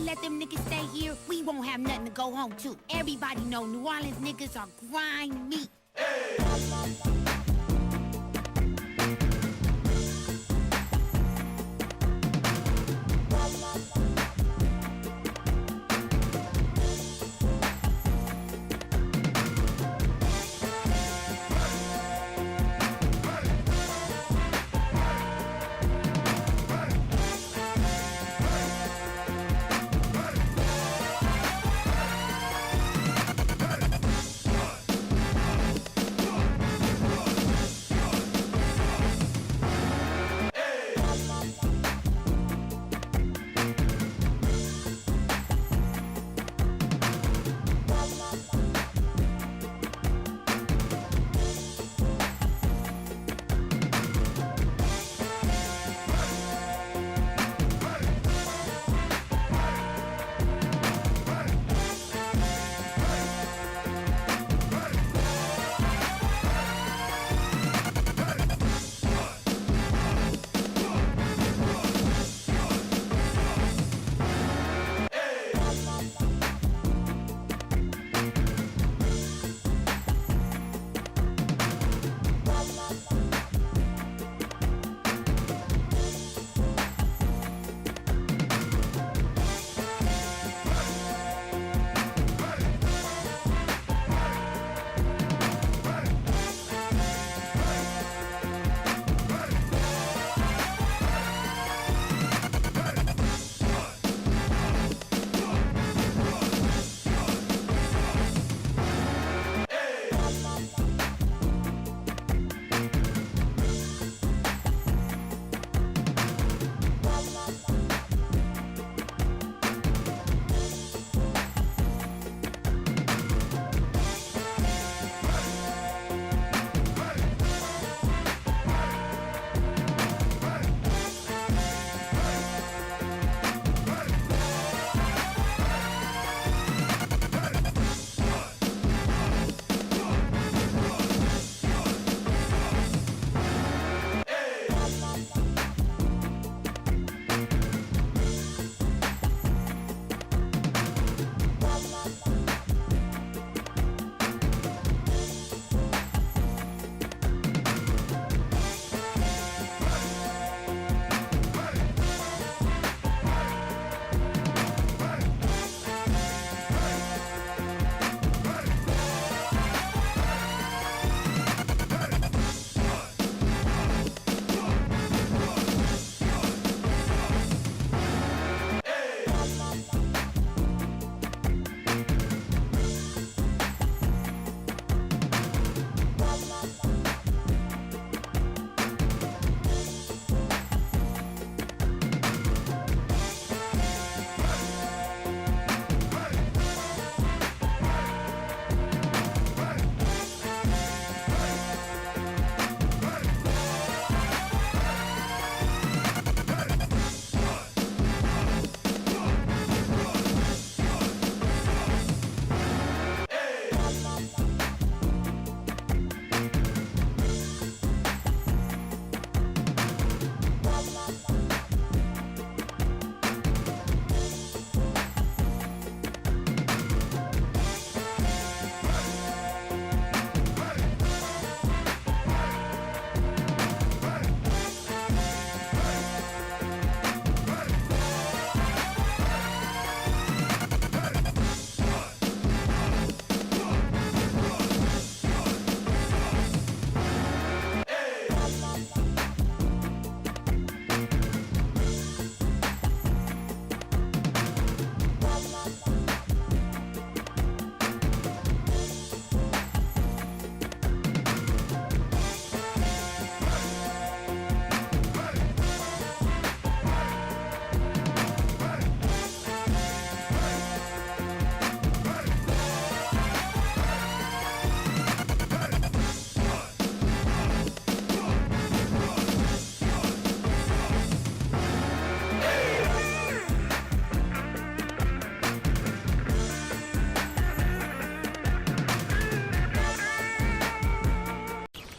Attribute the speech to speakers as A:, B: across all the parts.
A: let them niggas stay here, we won't have nothing to go home to. Everybody know New Orleans niggas are grind meat.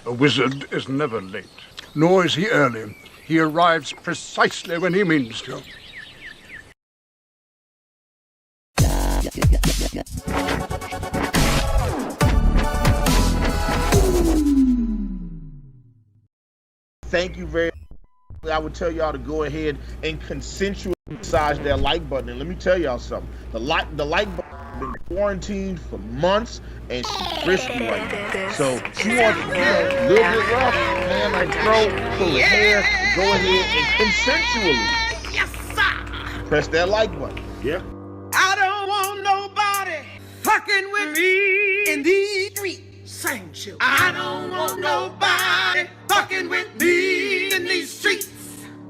B: A wizard is never late, nor is he early. He arrives precisely when he means to.
C: thank you very much. I would tell y'all to go ahead and consensually massage that like button. And let me tell y'all something. The like button has been quarantined for months, and she's risky right now. So she wants to, a little bit rough, hand on throat, pull her hair, go ahead and consensually press that like button. Yeah.
D: I don't want nobody fucking with me in these streets. Same shit. I don't want nobody fucking with me in these streets.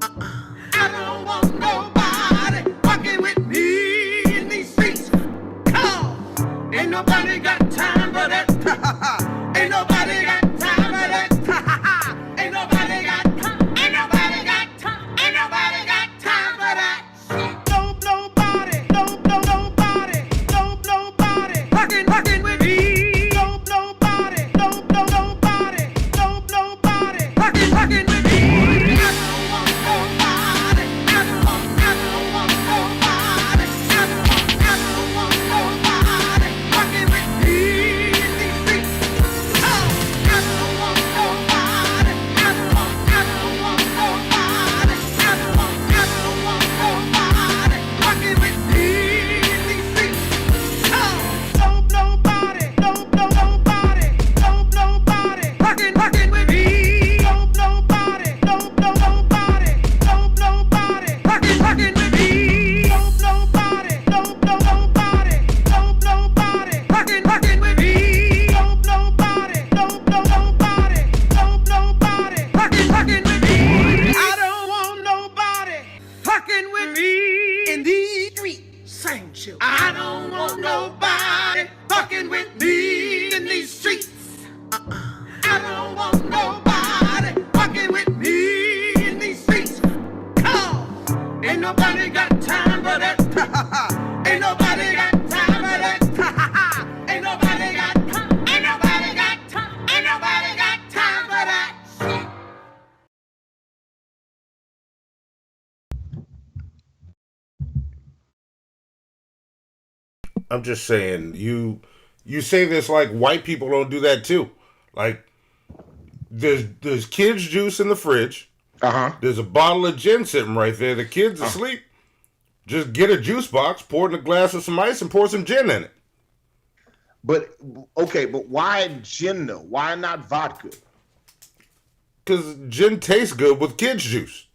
D: I don't want nobody fucking with me in these streets. Come, ain't nobody got time for that. Ain't nobody got time for that. Ain't nobody got time. Ain't nobody got time. Ain't nobody got time for that. Nobody fucking with me. Nobody fucking with me. I don't want nobody. I don't want nobody. I don't want nobody fucking with me in these streets. I don't want nobody. I don't want nobody. I don't want nobody fucking with me in these streets. Nobody fucking with me. Nobody fucking with me. Nobody fucking with me. Nobody fucking with me. I don't want nobody fucking with me in these streets. Same shit. I don't want nobody fucking with me in these streets. I don't want nobody fucking with me in these streets. Come, ain't nobody got time for that. Ain't nobody got time for that. Ain't nobody got time. Ain't nobody got time. Ain't nobody got time for that shit.
E: I'm just saying, you say this like white people don't do that too. Like, there's kids' juice in the fridge. There's a bottle of gin sitting right there. The kid's asleep. Just get a juice box, pour it in a glass with some ice, and pour some gin in it.
C: But why gin though? Why not vodka?
E: Because gin tastes good with kids' juice.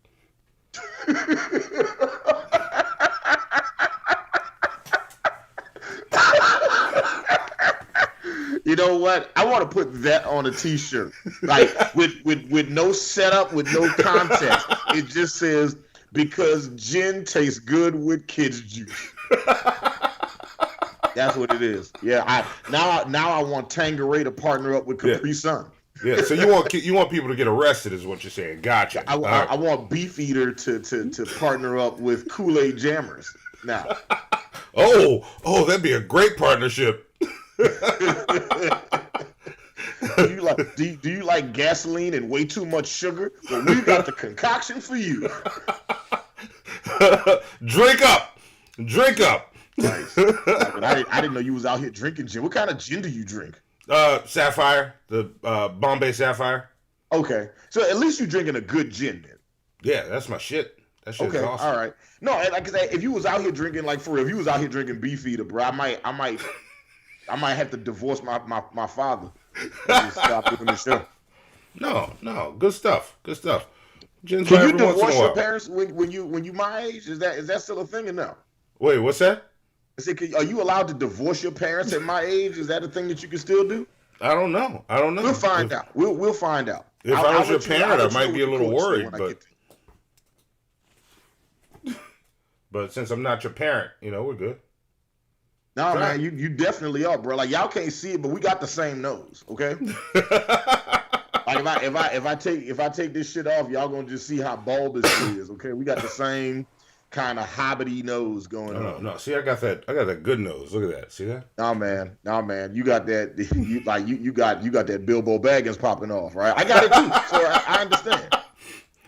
C: You know what? I want to put that on a T-shirt, like with no setup, with no context. It just says, because gin tastes good with kids' juice. That's what it is. Yeah. Now I want Tanqueray to partner up with Capri Sun.
E: Yeah. So you want people to get arrested, is what you're saying? Gotcha.
C: I want Beefeater to partner up with Kool-Aid Jammers. Now.
E: Oh, that'd be a great partnership.
C: Do you like gasoline and way too much sugar? Well, we got the concoction for you.
E: Drink up.
C: Nice. I didn't know you was out here drinking gin. What kind of gin do you drink?
E: Sapphire, the Bombay Sapphire.
C: Okay, so at least you're drinking a good gin then.
E: Yeah, that's my shit. That shit's awesome.
C: All right. No, like I said, if you was out here drinking, like for real, if you was out here drinking Beefeater, bro, I might have to divorce my father. And stop doing the show.
E: No, good stuff. Gin's
C: Can you divorce your parents when you my age? Is that still a thing or no?
E: Wait, what's that?
C: I said, are you allowed to divorce your parents at my age? Is that a thing that you can still do?
E: I don't know.
C: We'll find out. We'll find out.
E: If I was your parent, I might be a little worried, but since I'm not your parent, we're good.
C: No, man, you definitely are, bro. Like, y'all can't see it, but we got the same nose, okay? Like if I take this shit off, y'all gonna just see how bulbous it is, okay? We got the same kind of hobbity nose going on.
E: No. See, I got that good nose. Look at that. See that?
C: No, man. You got that. You got that Bilbo Baggins popping off, right? I got it too, so I understand.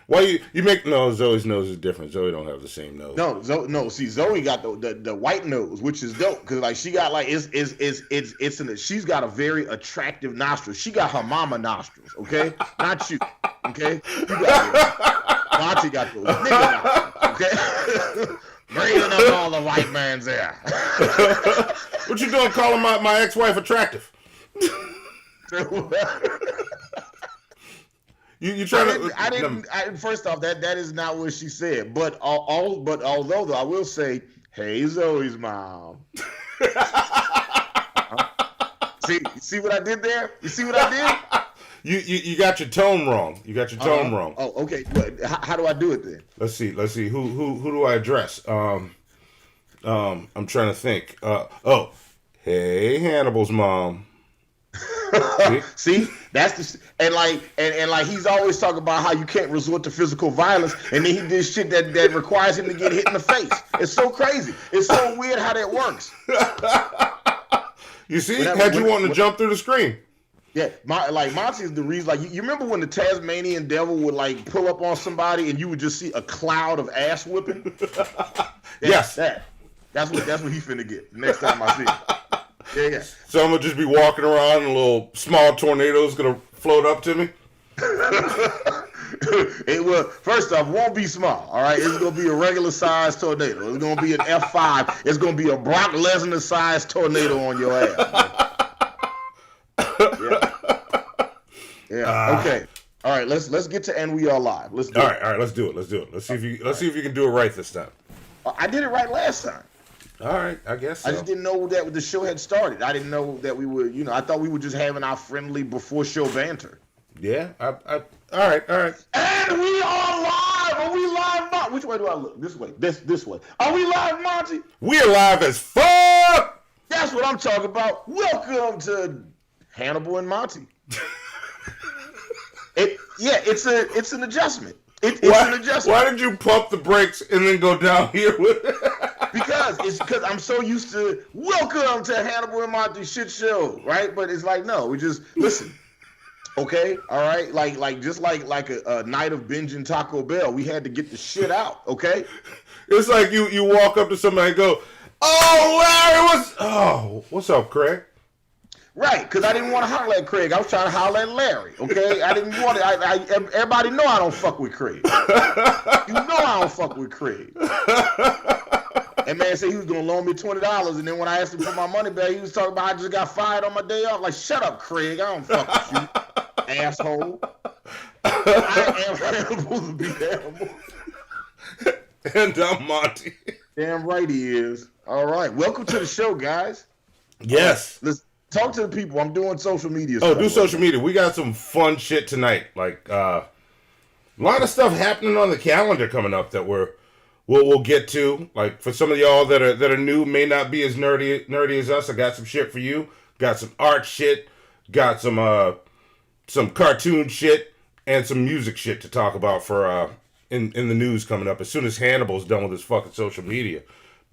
E: Why you make Zoe's nose is different. Zoe don't have the same nose.
C: No. See, Zoe got the white nose, which is dope because like she got like she's got a very attractive nostril. She got her mama nostrils, okay, not you. Okay, you got it. Monty got those niggas. Okay, bringing up all the white man's there.
E: What you doing calling my ex-wife attractive? You trying to?
C: I didn't. First off, that is not what she said. But although though, I will say, hey, Zoe's mom. See what I did there? You see what I did?
E: You got your tone wrong. You got your tone wrong.
C: Oh, okay. How do I do it then?
E: Let's see. Who do I address? I'm trying to think. Hey, Hannibal's mom.
C: See, that's the and like he's always talking about how you can't resort to physical violence, and then he did shit that requires him to get hit in the face. It's so crazy. It's so weird how that works.
E: You see, had you wanting to jump through the screen.
C: Yeah, Monty is the reason. Like you remember when the Tasmanian devil would like pull up on somebody and you would just see a cloud of ass whipping.
E: Yes,
C: that's what he finna get next time I see him. Yeah.
E: So I'm gonna just be walking around and a little small tornado's gonna float up to me.
C: It will. First off, won't be small. All right, it's gonna be a regular sized tornado. It's gonna be an F5. It's gonna be a Brock Lesnar sized tornado on your ass. Yeah. Okay. All right. Let's get to And We Are Live. Let's do it.
E: All right. Let's do it. Let's see if you can do it right this time.
C: I did it right last time.
E: All right, I guess so.
C: I just didn't know that the show had started. I didn't know that we were, I thought we were just having our friendly before show banter.
E: Yeah. All right.
C: And we are live. Are we live, Monty? Which way do I look? This way. This way. Are we live, Monty?
E: We're live as fuck.
C: That's what I'm talking about. Welcome to Hannibal and Monty. It's an adjustment. It's an adjustment.
E: Why did you pump the brakes and then go down here with it?
C: Because I'm so used to welcome to Hannibal and Monty shit show, right? But it's like, no, we just listen. Okay, all right, like just like a night of binging Taco Bell, we had to get the shit out. Okay,
E: it's like you walk up to somebody and go, "Oh, Larry, what's up, Craig?"
C: Right, because I didn't want to holler at Craig. I was trying to holler at Larry. Okay, I didn't want it. Everybody know I don't fuck with Craig. You know I don't fuck with Craig. And man said he was gonna loan me $20, and then when I asked him for my money back, he was talking about I just got fired on my day off. Like, shut up, Craig. I don't fuck with you, asshole. I am Hannibal to be Hannibal.
E: And I'm Monty.
C: Damn right he is. All right, welcome to the show, guys.
E: Yes.
C: Let's talk to the people. I'm doing social media.
E: Oh, do social media. We got some fun shit tonight. Like a lot of stuff happening on the calendar coming up that we'll get to. Like for some of y'all that are new, may not be as nerdy as us. I got some shit for you. Got some art shit. Got some cartoon shit and some music shit to talk about for in the news coming up as soon as Hannibal's done with his fucking social media.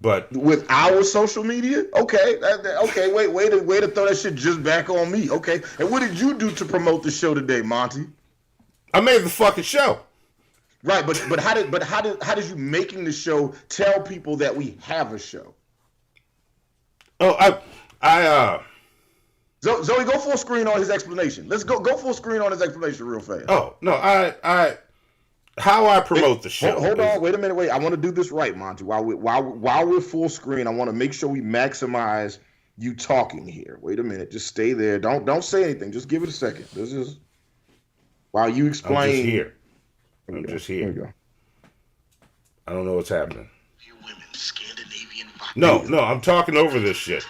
E: But
C: with our social media, okay, way to throw that shit just back on me. Okay, and what did you do to promote the show today, Monty?
E: I made the fucking show.
C: Right, but how did you making the show tell people that we have a show?
E: Oh,
C: Zoe, go full screen on his explanation. Let's go full screen on his explanation real fast.
E: Oh no, how I promote the show.
C: Hold on, wait a minute, wait. I want to do this right, Monty. While we're full screen, I want to make sure we maximize you talking here. Wait a minute, just stay there. Don't say anything. Just give it a second. This is while you explain.
E: I'm just here. I'm just here.
C: There we go.
E: I don't know what's happening. No, I'm talking over this shit.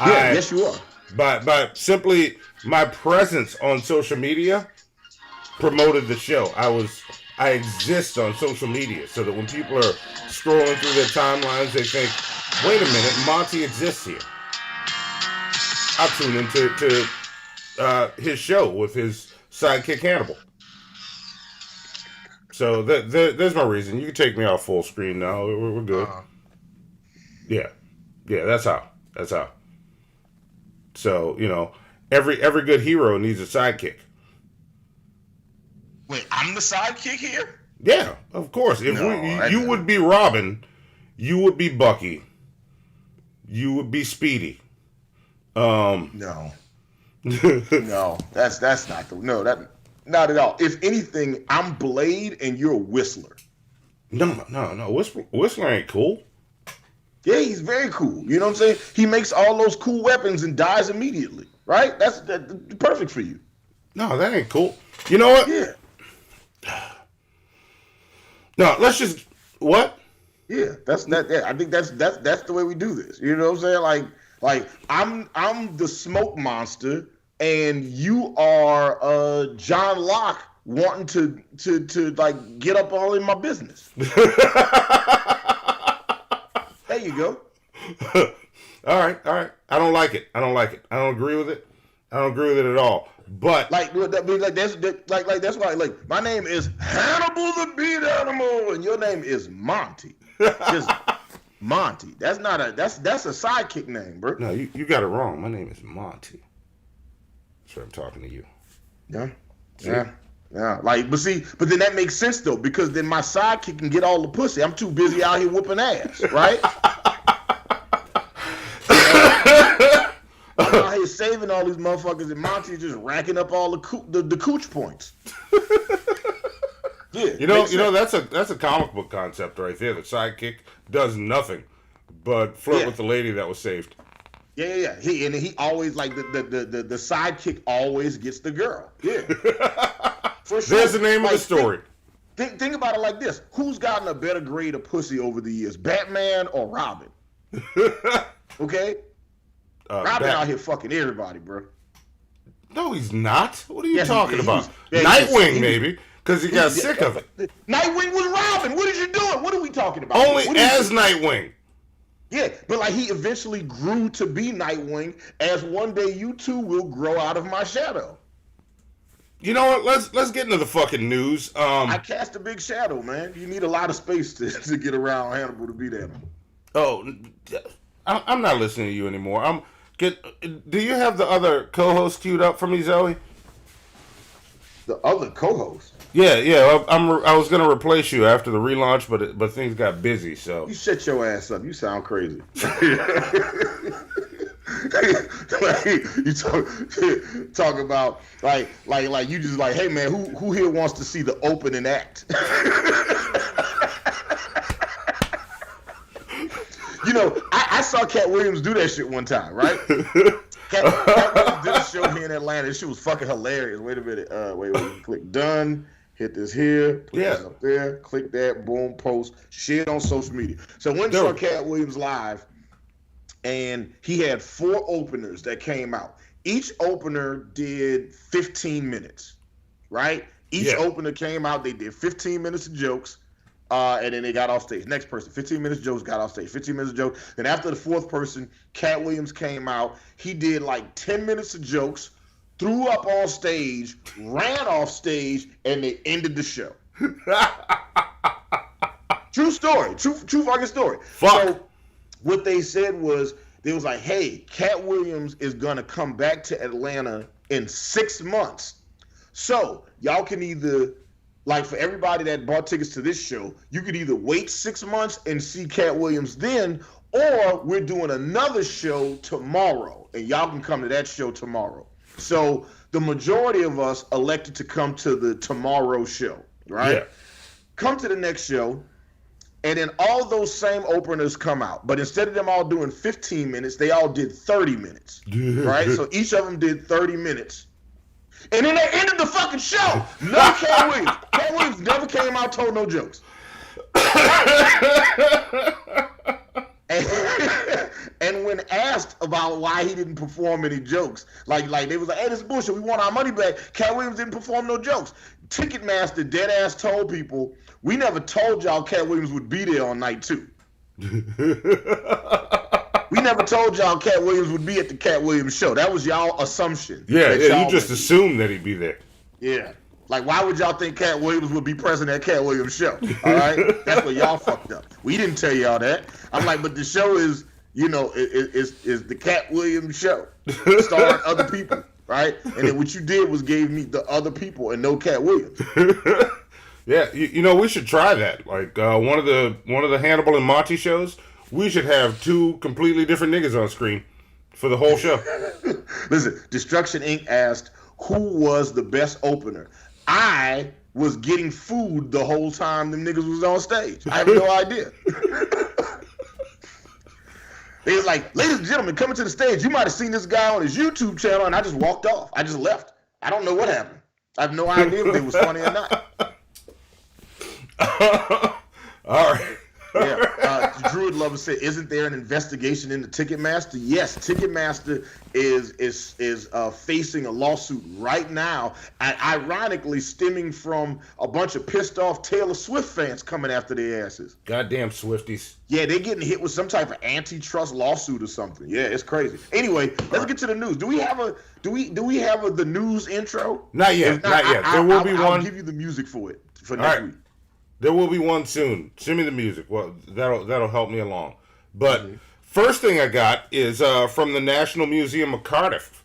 C: Yes, you are.
E: By simply my presence on social media promoted the show. I exist on social media so that when people are scrolling through their timelines, they think, wait a minute, Monty exists here. I'll tune into his show with his sidekick Hannibal. So there's my reason. You can take me off full screen now. We're good. Yeah, that's how. So, every good hero needs a sidekick.
C: Wait, I'm the sidekick here?
E: Yeah, of course. If you would be Robin, you would be Bucky, you would be Speedy.
C: No, that's not the Not at all. If anything, I'm Blade and you're Whistler.
E: No. Whistler ain't cool.
C: Yeah, he's very cool. You know what I'm saying? He makes all those cool weapons and dies immediately. Right? That's perfect for you.
E: No, that ain't cool. You know what?
C: Yeah.
E: No, let's just what?
C: Yeah, that's that. Yeah, I think that's the way we do this. You know what I'm saying? Like I'm the smoke monster, and you are John Locke wanting to like get up all in my business. There you go.
E: All right. I don't like it. I don't agree with it. I don't agree with it at all. But
C: that's why my name is Hannibal the Beat Animal, and your name is Monty. Just Monty. That's a sidekick name, bro.
E: No, you got it wrong. My name is Monty. That's why I'm talking to you.
C: Yeah. See? Yeah. But then that makes sense though, because then my sidekick can get all the pussy. I'm too busy out here whooping ass, right? I'm out here saving all these motherfuckers, and Monty's just racking up all the cooch points. Yeah,
E: you know that's a comic book concept right there. The sidekick does nothing but flirt with the lady that was saved.
C: Yeah. He always like the sidekick always gets the girl. Yeah. For sure.
E: There's the name of the story.
C: Think about it like this: who's gotten a better grade of pussy over the years, Batman or Robin? Okay. Robin out here fucking everybody, bro.
E: No, he's not. What are you talking about? Nightwing, maybe, because he got sick of it.
C: Nightwing was Robin. What is you doing? What are we talking about?
E: Only as Nightwing.
C: Yeah, but like he eventually grew to be Nightwing, as one day you two will grow out of my shadow.
E: You know what? Let's get into the fucking news.
C: I cast a big shadow, man. You need a lot of space to get around Hannibal to be there.
E: Oh, I'm not listening to you anymore. Do you have the other co-host queued up for me, Zoe?
C: The other co-host?
E: Yeah. I was gonna replace you after the relaunch, but things got busy. So
C: you shut your ass up. You sound crazy. You talk about like you just like, hey man, who here wants to see the opening act? You know, I saw Cat Williams do that shit one time, right? Cat Williams did a show here in Atlanta. She was fucking hilarious. Wait a minute. Wait. Click done. Hit this here. Click this up there. Click that. Boom. Post. Shit on social media. So when saw Cat Williams live, and he had 4 openers that came out. Each opener did 15 minutes, right? Each opener came out. They did 15 minutes of jokes. And then they got off stage. Next person, 15 minutes jokes, got off stage. 15 minutes of jokes. Then after the 4th person, Cat Williams came out. He did like 10 minutes of jokes, threw up on stage, ran off stage, and they ended the show. True story. True fucking story.
E: Fuck.
C: So what they said was, they was like, hey, Cat Williams is going to come back to Atlanta in 6 months. So y'all can either... Like, for everybody that bought tickets to this show, you could either wait 6 months and see Cat Williams then, or we're doing another show tomorrow, and y'all can come to that show tomorrow. So the majority of us elected to come to the tomorrow show, right? Yeah. Come to the next show, and then all those same openers come out. But instead of them all doing 15 minutes, they all did 30 minutes, right? So each of them did 30 minutes. And then they ended the fucking show. No Cat Williams. Cat Williams never came out, told no jokes. And when asked about why he didn't perform any jokes, like they was like, hey, this is bullshit. We want our money back. Cat Williams didn't perform no jokes. Ticketmaster dead ass told people, we never told y'all Cat Williams would be there on night 2. We never told y'all Cat Williams would be at the Cat Williams show. That was y'all assumption.
E: Yeah, you just assumed that he'd be there.
C: Yeah. Like, why would y'all think Cat Williams would be present at Cat Williams' show? All right? That's what y'all fucked up. We didn't tell y'all that. I'm like, but the show is, is the Cat Williams show. Starring other people, right? And then what you did was gave me the other people and no Cat Williams.
E: Yeah, we should try that. Like, one of the Hannibal and Monty shows, we should have 2 completely different niggas on screen for the whole show.
C: Listen, Destruction Inc. asked, who was the best opener? I was getting food the whole time them niggas was on stage. I have no idea. They was like, ladies and gentlemen, coming to the stage. You might have seen this guy on his YouTube channel, and I just walked off. I just left. I don't know what happened. I have no idea if it was funny or not.
E: All right.
C: Yeah, Druid Lover said, "Isn't there an investigation into Ticketmaster?" Yes, Ticketmaster is facing a lawsuit right now, and ironically stemming from a bunch of pissed off Taylor Swift fans coming after their asses.
E: Goddamn Swifties.
C: Yeah, they're getting hit with some type of antitrust lawsuit or something. Yeah, it's crazy. Anyway, let's get to the news. Do we have the news intro?
E: Not yet. Not yet. There will be one.
C: I'll give you the music for it for next week.
E: There will be one soon. Send me the music. Well, that'll help me along. But first thing I got is from the National Museum of Cardiff,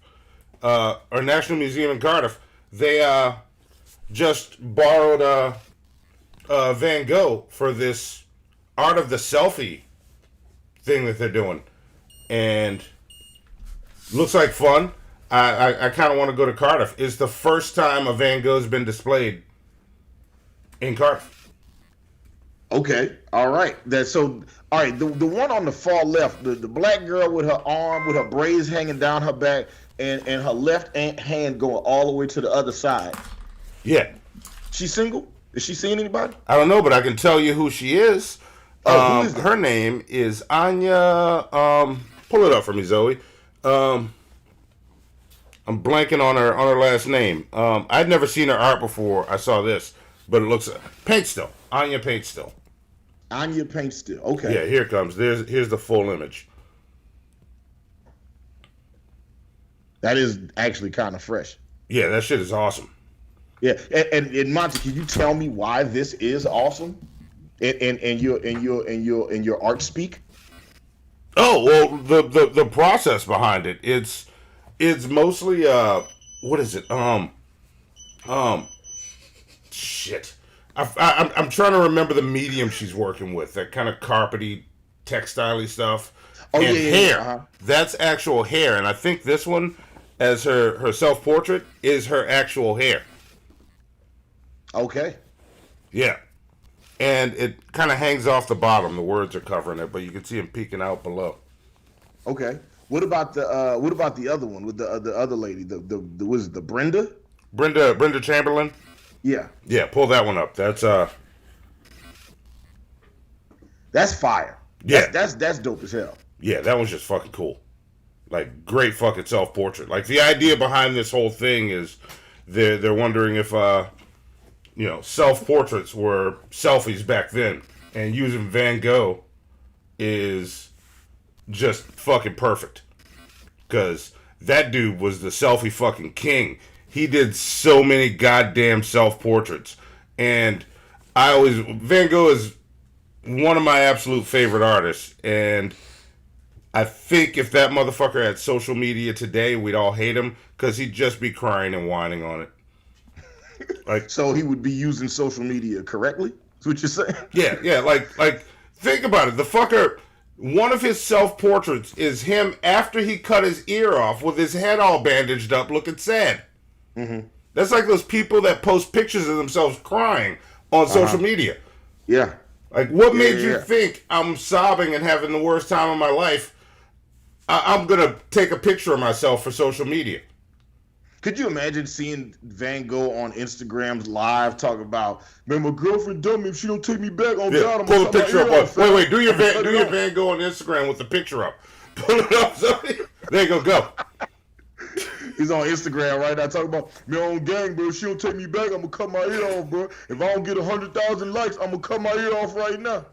E: or National Museum in Cardiff. They just borrowed Van Gogh for this art of the selfie thing that they're doing, and looks like fun. I kind of want to go to Cardiff. It's the first time a Van Gogh's been displayed in Cardiff.
C: Okay, all right. All right. The one on the far left, the black girl with her arm, with her braids hanging down her back, and her left hand going all the way to the other side.
E: Yeah.
C: She's single? Is she seeing anybody?
E: I don't know, but I can tell you who she is.
C: Who is
E: her name is Anya. Pull it up for me, Zoe. I'm blanking on her last name. I'd never seen her art before I saw this, but it looks Paint Still. Anya Paint Still.
C: Anya Paint Still. Okay.
E: Yeah, here it comes. Here's the full image.
C: That is actually kind of fresh.
E: Yeah, that shit is awesome.
C: Yeah, and Monty, can you tell me why this is awesome? In your art speak?
E: Oh well, the process behind it. It's mostly what is it? Shit. I'm trying to remember the medium she's working with. That kind of carpety, textile-y stuff.
C: Oh,
E: and
C: yeah,
E: hair.
C: Uh-huh.
E: That's actual hair. And I think this one, as her self-portrait, is her actual hair.
C: Okay.
E: Yeah. And it kind of hangs off the bottom. The words are covering it, but you can see them peeking out below.
C: Okay. What about the other one with the other lady? The was it the Brenda?
E: Brenda Chamberlain?
C: Yeah.
E: Yeah, pull that one up. That's
C: fire.
E: Yeah.
C: That's dope as hell.
E: Yeah, that one's just fucking cool. Like, great fucking self-portrait. Like, the idea behind this whole thing is they're wondering if self-portraits were selfies back then, and using Van Gogh is just fucking perfect. Because that dude was the selfie fucking king. He did so many goddamn self-portraits. And Van Gogh is one of my absolute favorite artists. And I think if that motherfucker had social media today, we'd all hate him because he'd just be crying and whining on it. Like,
C: so he would be using social media correctly? That's what you're saying?
E: Yeah. Like think about it. The fucker, one of his self-portraits is him after he cut his ear off with his head all bandaged up looking sad. Mm-hmm. That's like those people that post pictures of themselves crying on social media.
C: Yeah.
E: Like, what made you think I'm sobbing and having the worst time of my life? I'm going to take a picture of myself for social media.
C: Could you imagine seeing Van Gogh on Instagram's live talk about, man, my girlfriend dumb me if she don't take me back on God, I'm
E: pull the picture up. Wait, do your
C: Van
E: Van Gogh on Instagram with the picture up. Pull it up, Zoe. There you go.
C: He's on Instagram right now talking about, me on gang, bro. If she don't take me back, I'm going to cut my ear off, bro. If I don't get 100,000 likes, I'm going to cut my ear off right now.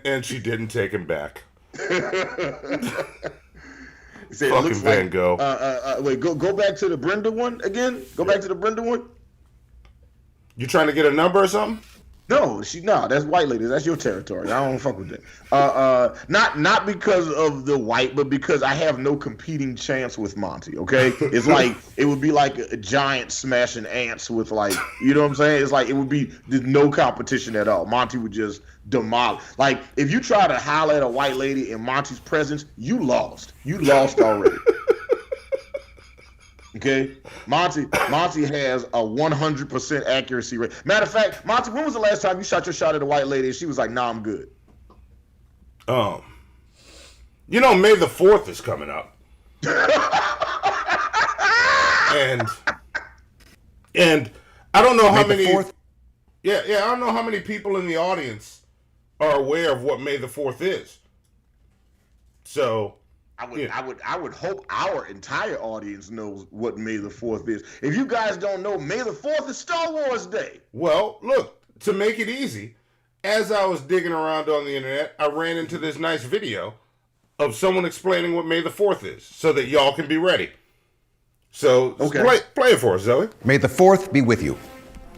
E: and she didn't take him back.
C: Say,
E: fucking Van Gogh.
C: Wait, go back to the Brenda one again. Back to the Brenda one.
E: You trying to get a number or something?
C: No, that's white ladies. That's your territory. I don't fuck with that. Not because of the white, but because I have no competing chance with Monty. Okay, it's like it would be like a giant smashing ants with like, you know what I'm saying? It's like it would be no competition at all. Monty would just demolish. Like if you try to holler at a white lady in Monty's presence, you lost. You lost already. Okay, Monty has a 100% accuracy rate. Matter of fact, Monty, when was the last time you shot your shot at a white lady and she was like, "Nah, I'm good"?
E: You know, May the 4th is coming up, and I don't know how many. Yeah, I don't know how many people in the audience are aware of what May the 4th is. So.
C: I would hope our entire audience knows what May the 4th is. If you guys don't know, May the 4th is Star Wars Day.
E: Well, look, to make it easy, as I was digging around on the internet, I ran into this nice video of someone explaining what May the 4th is, so that y'all can be ready. So, okay. Play it for us, Zoe.
F: May the 4th be with you.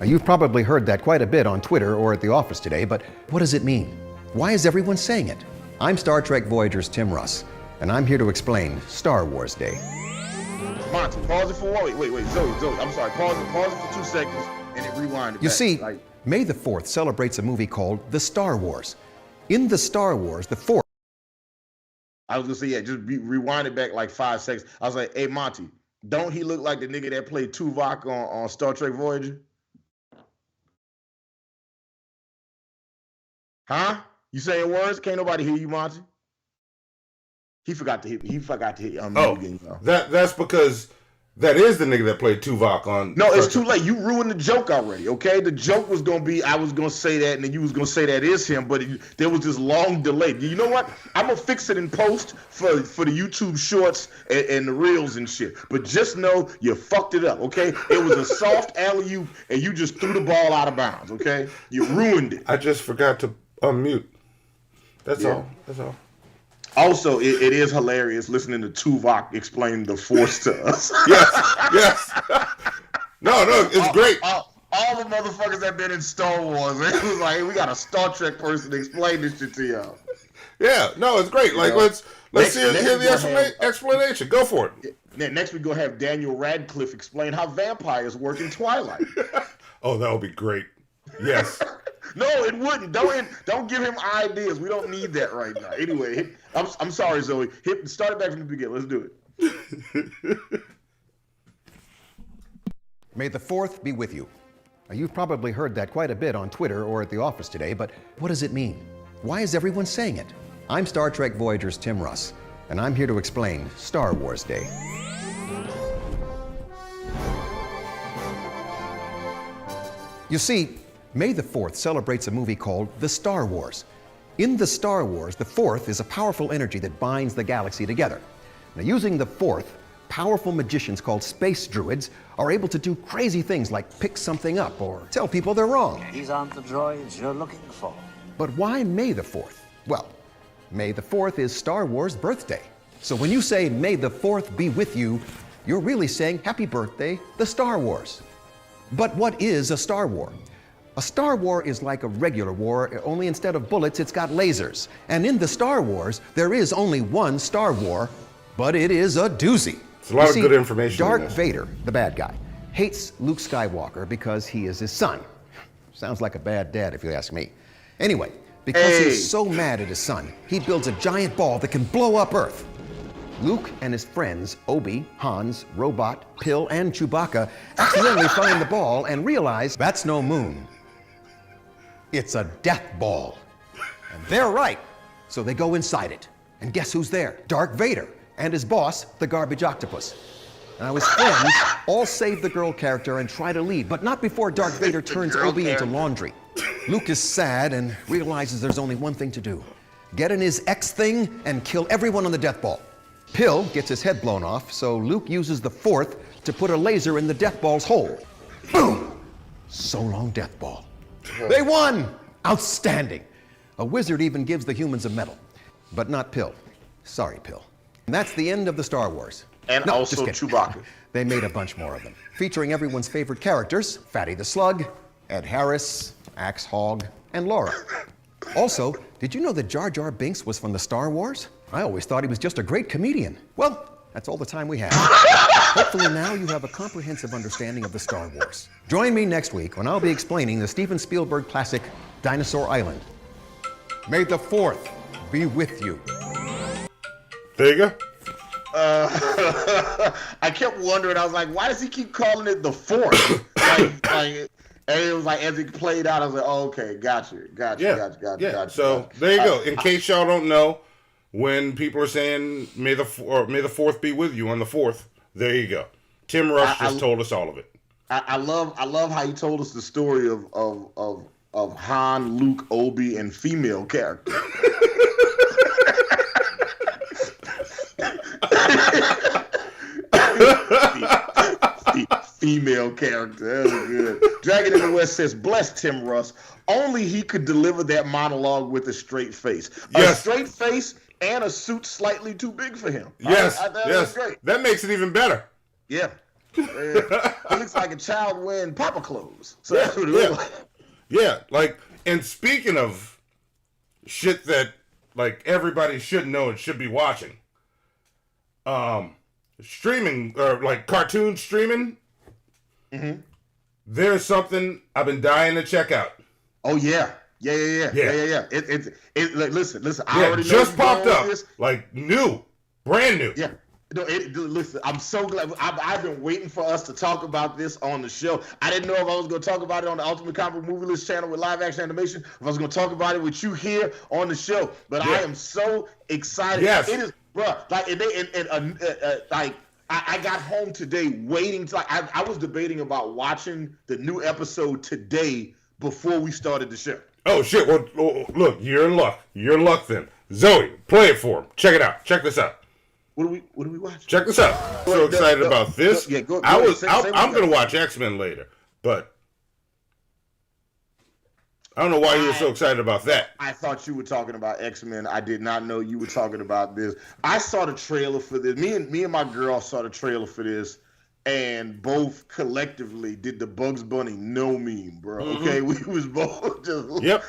F: Now, you've probably heard that quite a bit on Twitter or at the office today, but what does it mean? Why is everyone saying it? I'm Star Trek Voyager's Tim Russ, and I'm here to explain Star Wars Day.
C: Monty, pause it for wait, Zoe, I'm sorry, pause it for 2 seconds and then rewind it.
F: You see, May the 4th celebrates a movie called The Star Wars. In The Star Wars, the 4th...
C: I was gonna say, just rewind it back like 5 seconds. I was like, hey, Monty, don't he look like the nigga that played Tuvok on Star Trek Voyager? Huh? You saying words? Can't nobody hear you, Monty? He forgot to hit again, y'all.
E: That's because that is the nigga that played Tuvok on.
C: No, it's too late. You ruined the joke already, okay? The joke was going to be, I was going to say that, and then you was going to say that is him, but there was this long delay. You know what? I'm going to fix it in post for the YouTube shorts and the reels and shit. But just know you fucked it up, okay? It was a soft alley-oop, and you just threw the ball out of bounds, okay? You ruined it.
E: I just forgot to unmute. That's all.
C: Also, it is hilarious listening to Tuvok explain the Force to us.
E: yes. No, it's great.
C: All the motherfuckers that been in Star Wars, it was like, hey, we got a Star Trek person to explain this shit to y'all.
E: Yeah, no, it's great. Like, let's hear the explanation. Go for it.
C: Next, we're going to have Daniel Radcliffe explain how vampires work in Twilight.
E: Oh, that would be great. Yes.
C: No, it wouldn't. Don't give him ideas. We don't need that right now. Anyway, I'm sorry, Zoe. Start it back from the beginning. Let's do it.
F: May the 4th be with you. Now, you've probably heard that quite a bit on Twitter or at the office today, but what does it mean? Why is everyone saying it? I'm Star Trek Voyager's Tim Russ, and I'm here to explain Star Wars Day. You see, May the 4th celebrates a movie called The Star Wars. In The Star Wars, the 4th is a powerful energy that binds the galaxy together. Now, using the 4th, powerful magicians called space druids are able to do crazy things like pick something up or tell people they're wrong.
G: These aren't the droids you're looking for.
F: But why May the 4th? Well, May the 4th is Star Wars' birthday. So when you say May the 4th be with you, you're really saying happy birthday, the Star Wars. But what is a Star War? A Star War is like a regular war, only instead of bullets, it's got lasers. And in the Star Wars, there is only one Star War, but it is a doozy.
E: It's a lot of good information.
F: Darth Vader, the bad guy, hates Luke Skywalker because he is his son. Sounds like a bad dad if you ask me. Anyway, because he's so mad at his son, he builds a giant ball that can blow up Earth. Luke and his friends, Obi, Hans, Robot, Pill, and Chewbacca, accidentally find the ball and realize that's no moon. It's a death ball. And they're right. So they go inside it. And guess who's there? Darth Vader and his boss, the garbage octopus. Now his friends all save the girl character and try to leave, but not before Darth Vader turns Obi into laundry. Luke is sad and realizes there's only one thing to do. Get in his X thing and kill everyone on the death ball. Pill gets his head blown off, so Luke uses the 4th to put a laser in the death ball's hole. Boom! So long, death ball. They won! Outstanding! A wizard even gives the humans a medal. But not Pill. Sorry, Pill. And that's the end of the Star Wars.
C: And also Chewbacca.
F: They made a bunch more of them, featuring everyone's favorite characters, Fatty the Slug, Ed Harris, Axe Hog, and Laura. Also, did you know that Jar Jar Binks was from the Star Wars? I always thought he was just a great comedian. Well, that's all the time we have. Hopefully now you have a comprehensive understanding of the Star Wars. Join me next week when I'll be explaining the Steven Spielberg classic, Dinosaur Island. May the 4th be with you.
E: There you go.
C: I kept wondering, I was like, why does he keep calling it the 4th? And it was like, as it played out, I was like, oh, okay, gotcha.
E: So there you go. In case y'all don't know, when people are saying may the 4th be with you on the 4th, there you go. Tim Rush just told us all of it.
C: I love how he told us the story of Han, Luke, Obi, and female character. Female character. That was good. Dragon in the West says, bless Tim Russ. Only he could deliver that monologue with a straight face.
E: Yes.
C: A straight face and a suit slightly too big for him.
E: Yes.
C: That was great.
E: That makes it even better.
C: Yeah. He looks like a child wearing Papa clothes. So that's what it looks like.
E: Yeah, like, and speaking of shit that, like, everybody should know and should be watching, streaming, or, like, cartoon streaming, there's something I've been dying to check out.
C: Oh, yeah. Yeah. Listen, I already know
E: just
C: you
E: popped up,
C: this.
E: like, brand new.
C: Yeah. No, listen, I'm so glad. I've been waiting for us to talk about this on the show. I didn't know if I was going to talk about it on the Ultimate Comic Book Movie List channel with live action animation, if I was going to talk about it with you here on the show. But I am so excited.
E: Yes.
C: It is, bro. Like, I got home today waiting. I was debating about watching the new episode today before we started the show.
E: Oh, shit. Well, look, you're in luck. You're in luck then. Zoe, play it for him. Check it out. Check this out.
C: What do we watch?
E: Check this out. So excited about this.
C: Yeah, go
E: I'm
C: ahead.
E: going to watch X-Men later, but I don't know why you were so excited about that.
C: I thought you were talking about X-Men. I did not know you were talking about this. I saw the trailer for this. Me and my girl saw the trailer for this, and both collectively did the Bugs Bunny no meme, bro. Okay, we was both just
E: yep.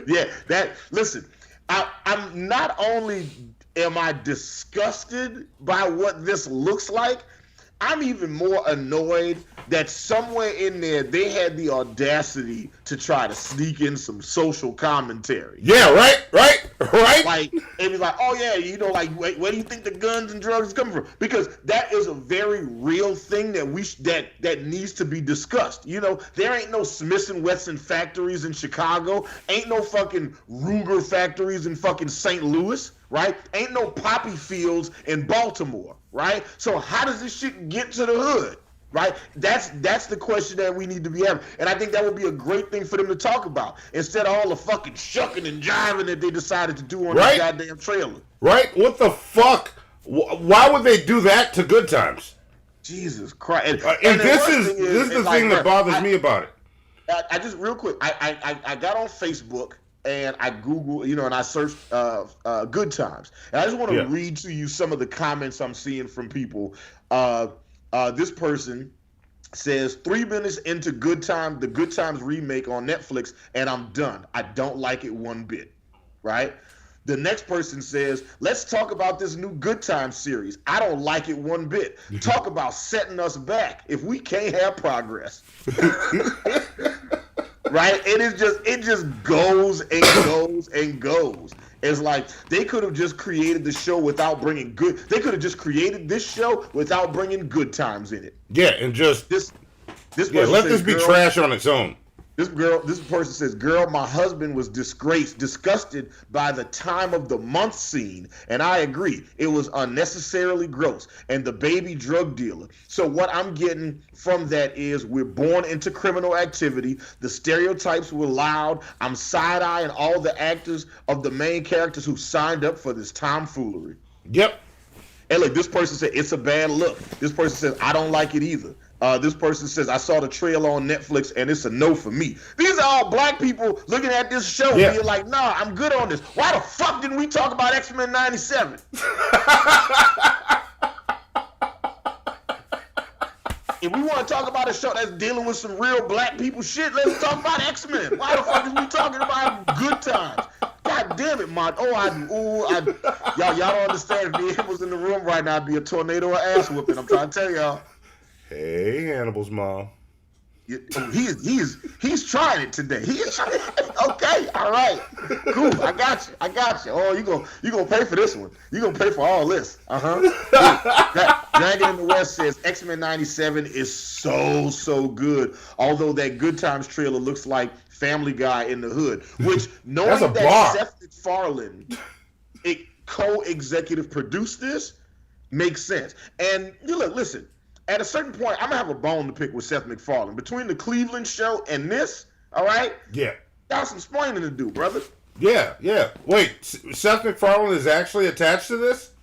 C: Yeah. That. Listen, I'm not only am I disgusted by what this looks like, I'm even more annoyed that somewhere in there they had the audacity to try to sneak in some social commentary.
E: Yeah, right.
C: Like, it was like, oh yeah, like, where do you think the guns and drugs is coming from? Because that is a very real thing that that needs to be discussed. There ain't no Smith & Wesson factories in Chicago. Ain't no fucking Ruger factories in fucking St. Louis, right? Ain't no poppy fields in Baltimore, right? So how does this shit get to the hood? Right? That's the question that we need to be having. And I think that would be a great thing for them to talk about instead of all the fucking shucking and jiving that they decided to do on the goddamn trailer.
E: Right? What the fuck? Why would they do that to Good Times?
C: Jesus Christ.
E: And this is the thing that bothers me about it.
C: I just, real quick, I got on Facebook and I Googled, and I searched Good Times. And I just want to read to you some of the comments I'm seeing from people. This person says 3 minutes into the Good Times remake on Netflix, and I'm done. I don't like it one bit. Right? The next person says, let's talk about this new Good Times series. I don't like it one bit. Talk about setting us back if we can't have progress. Right? It just goes and goes and goes. It's like they could have just created the show without bringing they could have just created this show without bringing Good Times in it.
E: Yeah, and just
C: this
E: let this be trash on its own.
C: This person says, girl, my husband was disgusted by the time of the month scene, and I agree. It was unnecessarily gross. And the baby drug dealer. So what I'm getting from that is we're born into criminal activity. The stereotypes were loud. I'm side-eyeing all the actors of the main characters who signed up for this tomfoolery.
E: Yep.
C: And look, this person said, it's a bad look. This person says, I don't like it either. This person says, I saw the trailer on Netflix and it's a no for me. These are all black people looking at this show being like, nah, I'm good on this. Why the fuck didn't we talk about X-Men 97? If we want to talk about a show that's dealing with some real black people shit, let's talk about X-Men. Why the fuck is we talking about Good Times? God damn it, man. Y'all don't understand. If me and him was in the room right now, I'd be a tornado of ass whooping. I'm trying to tell y'all.
E: Hey, Hannibal's mom.
C: He's trying it today. He is trying it. Okay, all right, cool. I got you. Oh, you gonna pay for this one? You gonna pay for all this? Dragon in the West says X-Men '97 is so good. Although that Good Times trailer looks like Family Guy in the hood, which knowing that Seth MacFarlane co-executive produced this makes sense. And look, listen. At a certain point, I'm going to have a bone to pick with Seth MacFarlane. Between the Cleveland show and this, all right?
E: Yeah.
C: Got some explaining to do, brother.
E: Yeah. Wait, Seth MacFarlane is actually attached to this?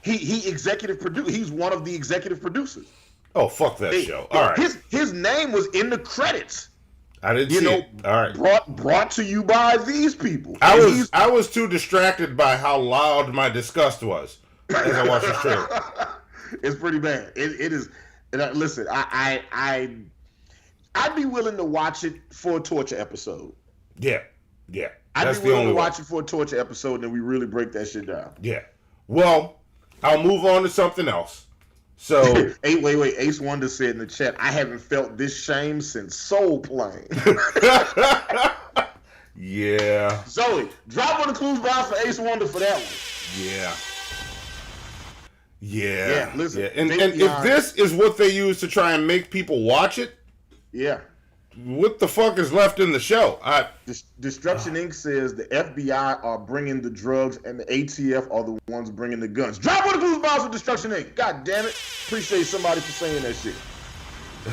C: He executive produced. He's one of the executive producers.
E: Oh, fuck that show. All right.
C: His name was in the credits.
E: I didn't see it. All right.
C: Brought to you by these people.
E: I was too distracted by how loud my disgust was as I watched the trailer.
C: It's pretty bad. It is. Listen, I'd be willing to watch it for a torture episode.
E: Yeah.
C: I'd be willing to watch it for a torture episode, and then we really break that shit down.
E: Yeah. Well, I'll move on to something else. So,
C: wait. Ace Wonder said in the chat, I haven't felt this shame since Soul Plane.
E: Yeah.
C: Zoe, drop one of the clues box for Ace Wonder for that one.
E: Yeah,
C: listen.
E: Yeah. And if this is what they use to try and make people watch it, what the fuck is left in the show?
C: Destruction Inc. says the FBI are bringing the drugs and the ATF are the ones bringing the guns. Drop one of the clues box for Destruction Inc. God damn it. Appreciate somebody for saying that shit.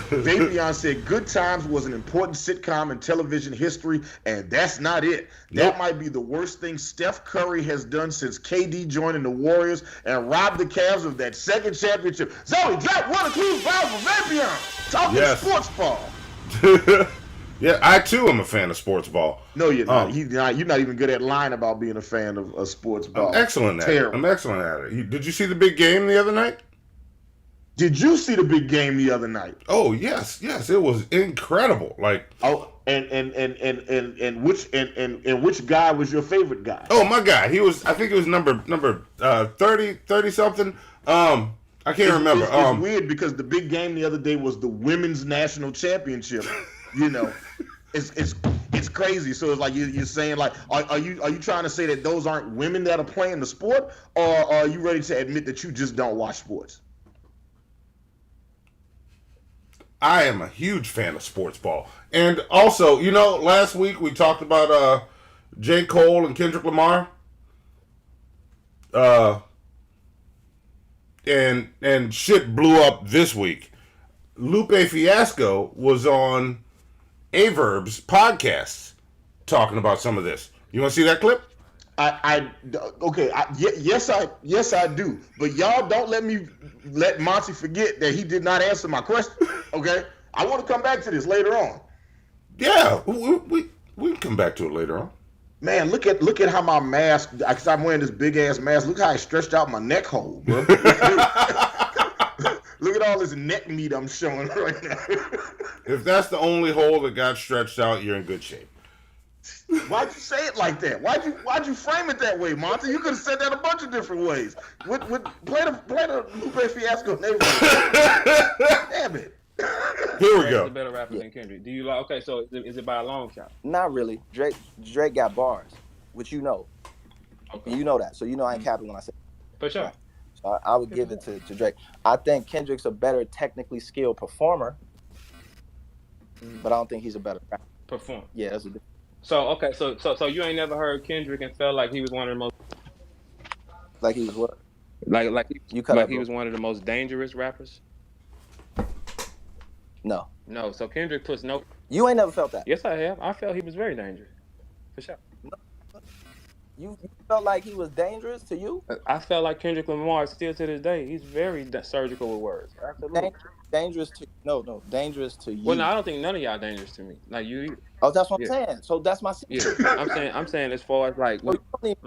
C: Davion said Good Times was an important sitcom in television history, and that's not it. That might be the worst thing Steph Curry has done since KD joining the Warriors and robbed the Cavs of that second championship. Zoe, drop one of the clues box for Vapion. Talking sports ball.
E: Yeah, I too am a fan of sports ball.
C: No, you're not. You're not even good at lying about being a fan of sports ball.
E: I'm excellent at it. Did you see the big game the other night?
C: Did you see the big game the other night?
E: Oh yes, it was incredible.
C: And which guy was your favorite guy?
E: Oh, my guy. I think it was number 30 something. I can't remember.
C: It's weird because the big game the other day was the women's national championship. You know, it's crazy. So it's like you're saying, like, are you trying to say that those aren't women that are playing the sport, or are you ready to admit that you just don't watch sports?
E: I am a huge fan of sports ball. And also, last week we talked about J. Cole and Kendrick Lamar. And shit blew up this week. Lupe Fiasco was on Averb's podcast talking about some of this. You want to see that clip?
C: Yes I do. But y'all don't let Monty forget that he did not answer my question. Okay, I want to come back to this later on.
E: Yeah, we can come back to it later on.
C: Man, look at how my mask, because I'm wearing this big ass mask. Look how I stretched out my neck hole, bro. Look at all this neck meat I'm showing right now.
E: If that's the only hole that got stretched out, you're in good shape.
C: Why'd you say it like that? Why'd you frame it that way, Monty? You could have said that a bunch of different ways. Play the Lupe Fiasco neighborhood. Damn it.
E: Here we go.
H: He's a better rapper than Kendrick. Do you like? Okay, so is it by a long shot?
I: Not really. Drake got bars, which you know. Okay. You know that, so you know I ain't capping when I say.
H: For sure.
I: So I would give it to Drake. I think Kendrick's a better technically skilled performer, but I don't think he's a better rapper.
H: Performer.
I: Yeah, that's a difference.
H: So okay, so you ain't never heard Kendrick and felt like he was one of the most.
I: Like he was what?
H: Like he was one of the most dangerous rappers.
I: No.
H: So Kendrick puts no.
I: You ain't never felt that.
H: Yes, I have. I felt he was very dangerous, for sure.
I: No. You felt like he was dangerous to you?
H: I felt like Kendrick Lamar still to this day. He's very surgical with words. Absolutely.
I: Dangerous to dangerous to you.
H: Well, no, I don't think none of y'all dangerous to me. Like you.
I: Oh, that's what I'm saying. So that's my.
H: Yeah, I'm saying as far as like.
I: Because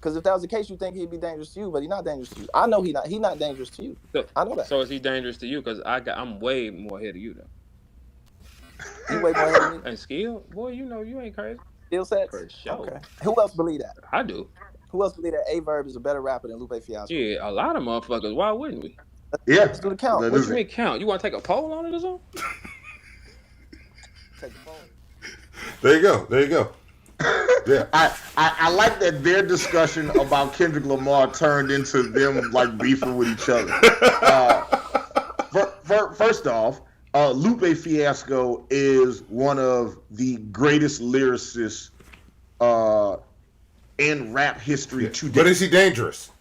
I: Because if that was the case, you think he'd be dangerous to you, but he's not dangerous to you. I know he's not dangerous to you. I know that.
H: So is he dangerous to you? Because I'm way more ahead of you though.
I: You way more ahead of me.
H: And skill, boy, you know you ain't crazy.
I: Skill sets.
H: For sure.
I: Okay. Who else believe that?
H: I do.
I: Who else believe that A-Verb is a better rapper than Lupe Fiasco?
H: Yeah, a lot of motherfuckers. Why wouldn't we?
C: Yeah.
I: Let's do the count.
H: What you mean count? You want to take a poll on it or something?
I: Take the poll.
E: There you go. Yeah.
C: I like that their discussion about Kendrick Lamar turned into them like beefing with each other. First off, Lupe Fiasco is one of the greatest lyricists in rap history today.
E: But is he dangerous?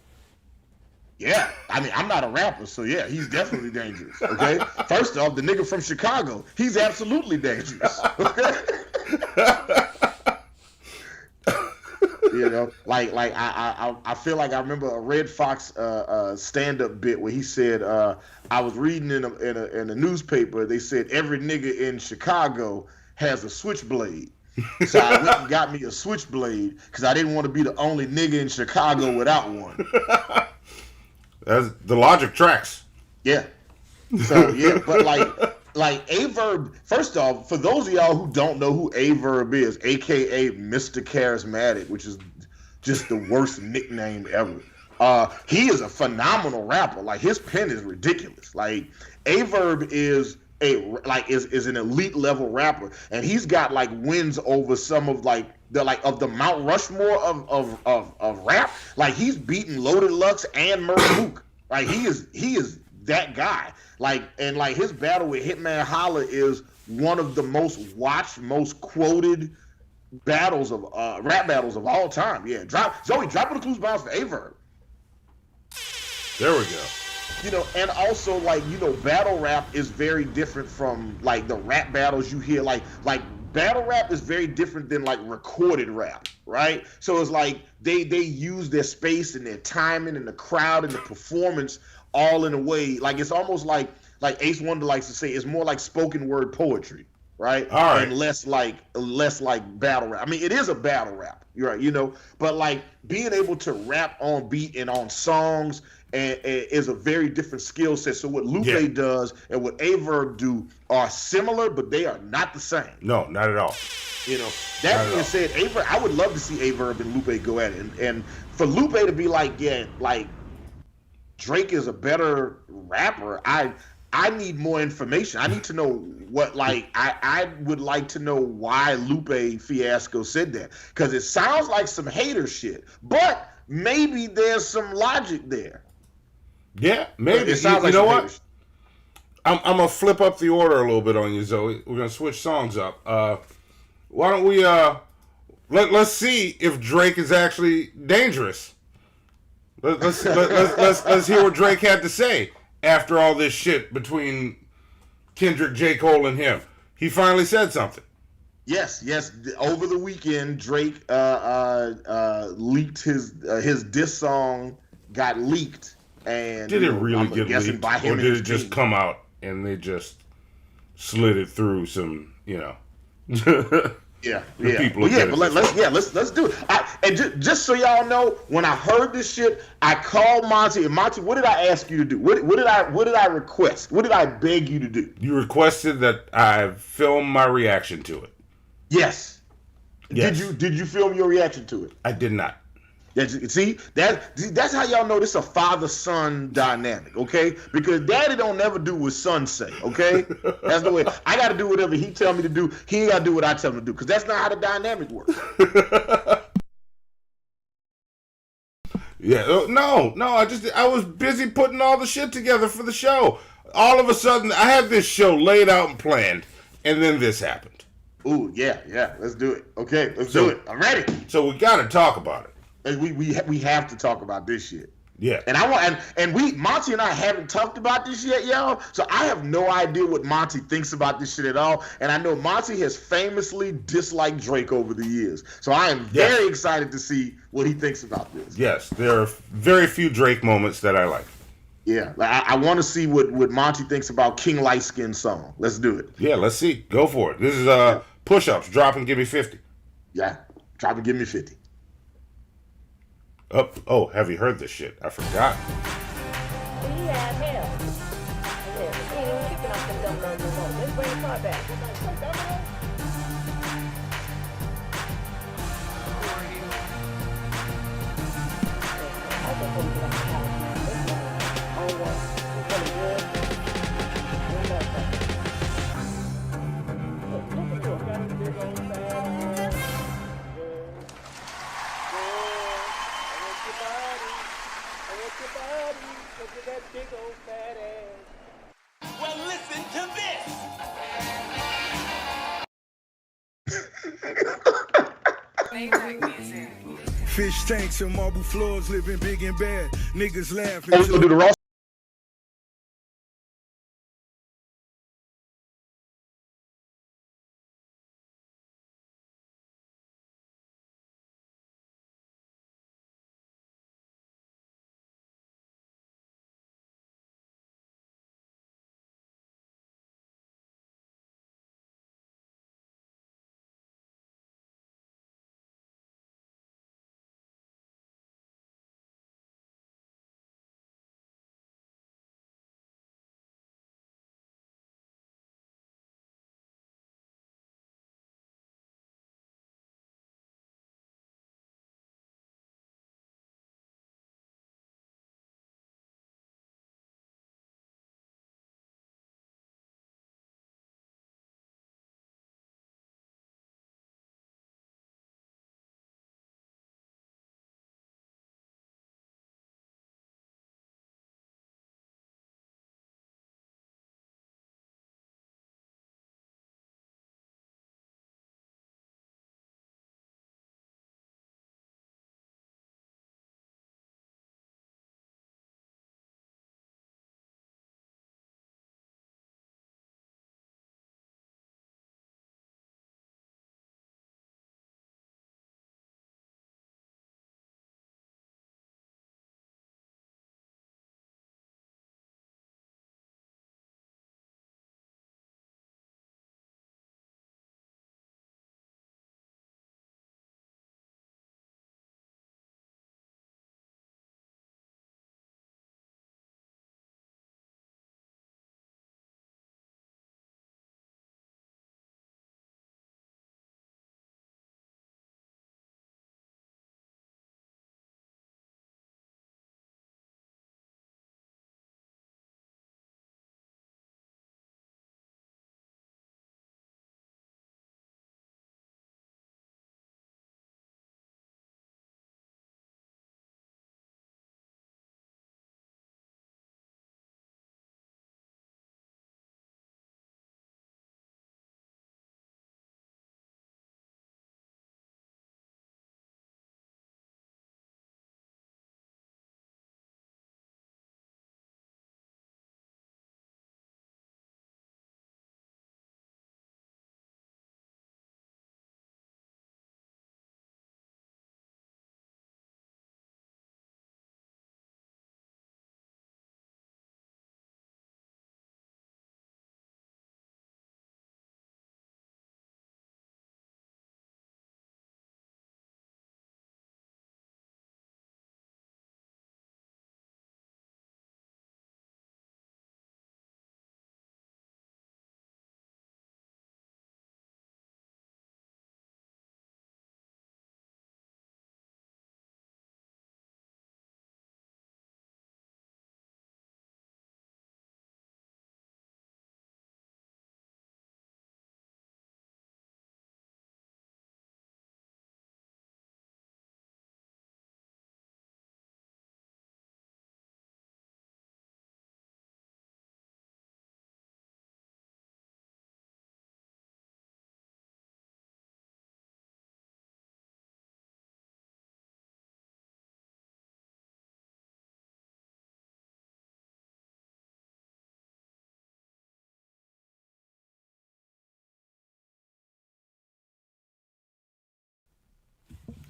C: Yeah, I mean, I'm not a rapper, so yeah, he's definitely dangerous, okay? First off, the nigga from Chicago, he's absolutely dangerous, okay? You know, like I feel like I remember a Red Fox stand-up bit where he said, I was reading in a newspaper, they said every nigga in Chicago has a switchblade. So I went and got me a switchblade because I didn't want to be the only nigga in Chicago without one.
E: That's the logic tracks.
C: Yeah. So yeah, but like A-Verb, first off, for those of y'all who don't know who A-Verb is, aka Mr. Charismatic, which is just the worst nickname ever. He is a phenomenal rapper. Like his pen is ridiculous. Like A-Verb is is an elite level rapper, and he's got like wins over some of like the Mount Rushmore of rap. Like he's beaten Loaded Lux and Murray Mook. Like he is that guy. Like and like his battle with Hitman Holla is one of the most watched, most quoted battles of rap battles of all time. Yeah, drop the clues bounce for A-Verb.
E: There we go.
C: You know, and also like, you know, battle rap is very different from like the rap battles you hear. Like battle rap is very different than like recorded rap, right? So it's like they use their space and their timing and the crowd and the performance all in a way. Like it's almost like Ace Wonder likes to say, it's more like spoken word poetry, right?
E: All right.
C: And less like battle rap. I mean, it is a battle rap, right? You know, but like being able to rap on beat and on songs and is a very different skill set. So what Lupe does and what A-Verb do are similar, but they are not the same.
E: No, not at all.
C: You know, that being said, A-Verb, I would love to see A-Verb and Lupe go at it. And for Lupe to be like, yeah, like Drake is a better rapper, I need more information. I need to know what, like, I would like to know why Lupe Fiasco said that. Because it sounds like some hater shit, but maybe there's some logic there.
E: Yeah, maybe.
C: It sounds like
E: you know
C: some
E: what? I'm going to flip up the order a little bit on you, Zoe. We're going to switch songs up. Why don't we, let's see if Drake is actually dangerous. Let's hear what Drake had to say after all this shit between Kendrick, J. Cole, and him. He finally said something.
C: Yes. Over the weekend, Drake leaked his diss song, got leaked. And
E: did it really get leaked, or did it just come out and they just slid it through some, you know?
C: Yeah. But let's do it. And just so y'all know, when I heard this shit, I called Monty. And Monty, what did I ask you to do? What did I request? What did I beg you to do?
E: You requested that I film my reaction to it.
C: Yes. Did you film your reaction to it?
E: I did not.
C: See, that's how y'all know this is a father-son dynamic, okay? Because daddy don't never do what son say, okay? That's the way. I got to do whatever he tell me to do. He ain't got to do what I tell him to do, because that's not how the dynamic works.
E: Yeah, no. I was busy putting all the shit together for the show. All of a sudden, I had this show laid out and planned, and then this happened.
C: Ooh, yeah. Let's do it. Okay, let's do it. I'm ready.
E: So we got to talk about it.
C: And we have to talk about this shit.
E: Yeah.
C: And Monty and I haven't talked about this yet, y'all. So I have no idea what Monty thinks about this shit at all. And I know Monty has famously disliked Drake over the years. So I am very excited to see what he thinks about this.
E: Yes, there are very few Drake moments that I like.
C: Yeah, I want to see what Monty thinks about King Light Skin song. Let's do it.
E: Yeah, let's see. Go for it. This is Push-Ups. Drop and give me 50.
C: Yeah, drop and give me 50.
E: Oh, have you heard this shit? I forgot.
J: We have hell. Yeah, we ain't even kicking off them dumb numbers no more. Let's bring the car back.
D: Well, listen to this.
K: Fish tanks and marble floors, living big and bad. Niggas laughing.
C: Oh, so do the Ross?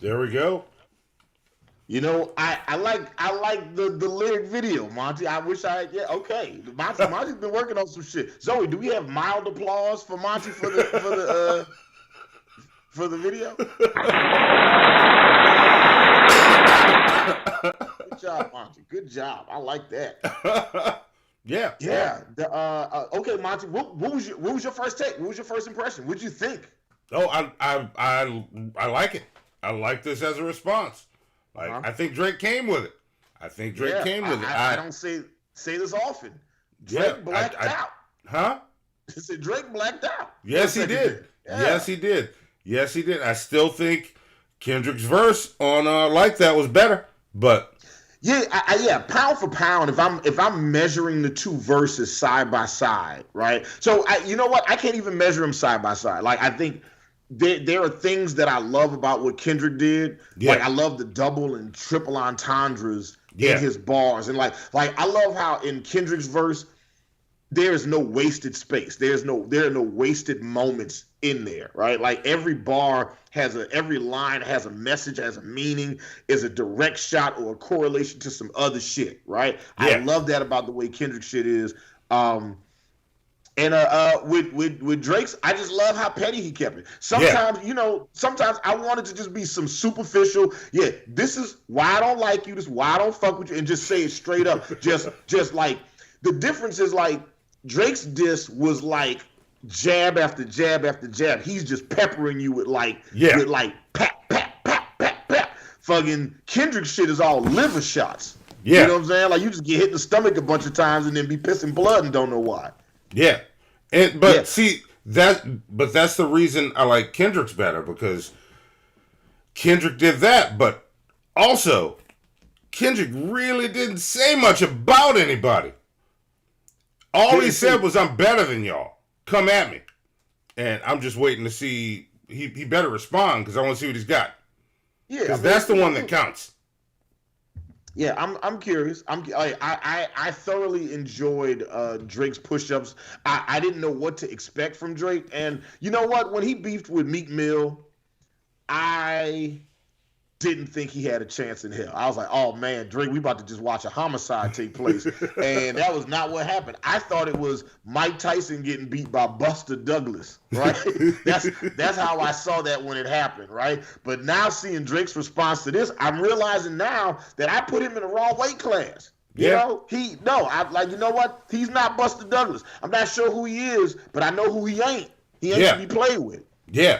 E: There we go.
C: You know, I like the lyric video, Monty. I wish okay. Monty's been working on some shit. Zoe, do we have mild applause for Monty for the video? job, Monty. Good job. I like that.
E: Yeah.
C: Yeah. Okay, Monty. What was your first take? What was your first impression? What'd you think?
E: Oh, I like it. I like this as a response. Like I think Drake came with it. I
C: don't say this often. Drake blacked out.
E: Huh?
C: I said Drake blacked out.
E: Yes, he did. Yeah. Yes, he did. Yes, he did. I still think Kendrick's verse on Like That was better, but
C: yeah, pound for pound. If I'm measuring the two verses side by side, right? So you know what? I can't even measure them side by side. Like I think there are things that I love about what Kendrick did. Yeah. Like I love the double and triple entendres in his bars, and like I love how in Kendrick's verse there is no wasted space. There are no wasted moments in there, right? Like every line has a message, has a meaning, is a direct shot or a correlation to some other shit, right? Yeah. I love that about the way Kendrick shit is. With Drake's, I just love how petty he kept it. Sometimes, sometimes I want it to just be some superficial, this is why I don't like you, this is why I don't fuck with you, and just say it straight up. just like, the difference is like, Drake's diss was like jab after jab after jab. He's just peppering you with like pat, pat, pat, pat, pat. Fucking Kendrick shit is all liver shots. Yeah. You know what I'm saying? Like you just get hit in the stomach a bunch of times and then be pissing blood and don't know why.
E: Yeah. See, that's the reason I like Kendrick's better, because Kendrick did that, but also Kendrick really didn't say much about anybody. All he said was, I'm better than y'all. Come at me. And I'm just waiting to see. He better respond because I want to see what he's got. Yeah. Because that's the one that counts.
C: Yeah, I'm curious. I thoroughly enjoyed Drake's push-ups. I didn't know what to expect from Drake. And you know what? When he beefed with Meek Mill, I didn't think he had a chance in hell. I was like, oh man, Drake, we about to just watch a homicide take place. And that was not what happened. I thought it was Mike Tyson getting beat by Buster Douglas, right? That's how I saw that when it happened, right? But now seeing Drake's response to this, I'm realizing now that I put him in the wrong weight class. You know, you know what? He's not Buster Douglas. I'm not sure who he is, but I know who he ain't. He ain't to be played with.
E: Yeah.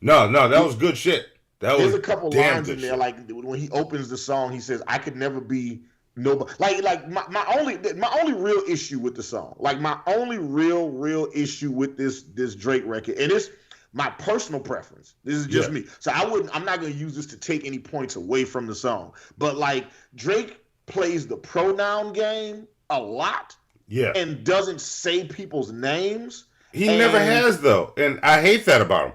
E: No, that was good shit.
C: There's a couple lines in there, like when he opens the song, he says, "I could never be nobody." Like my only real issue with the song, like my only real issue with this Drake record, and it's my personal preference. This is just me, so I'm not going to use this to take any points away from the song. But like Drake plays the pronoun game a lot, and doesn't say people's names.
E: He never has though, and I hate that about him.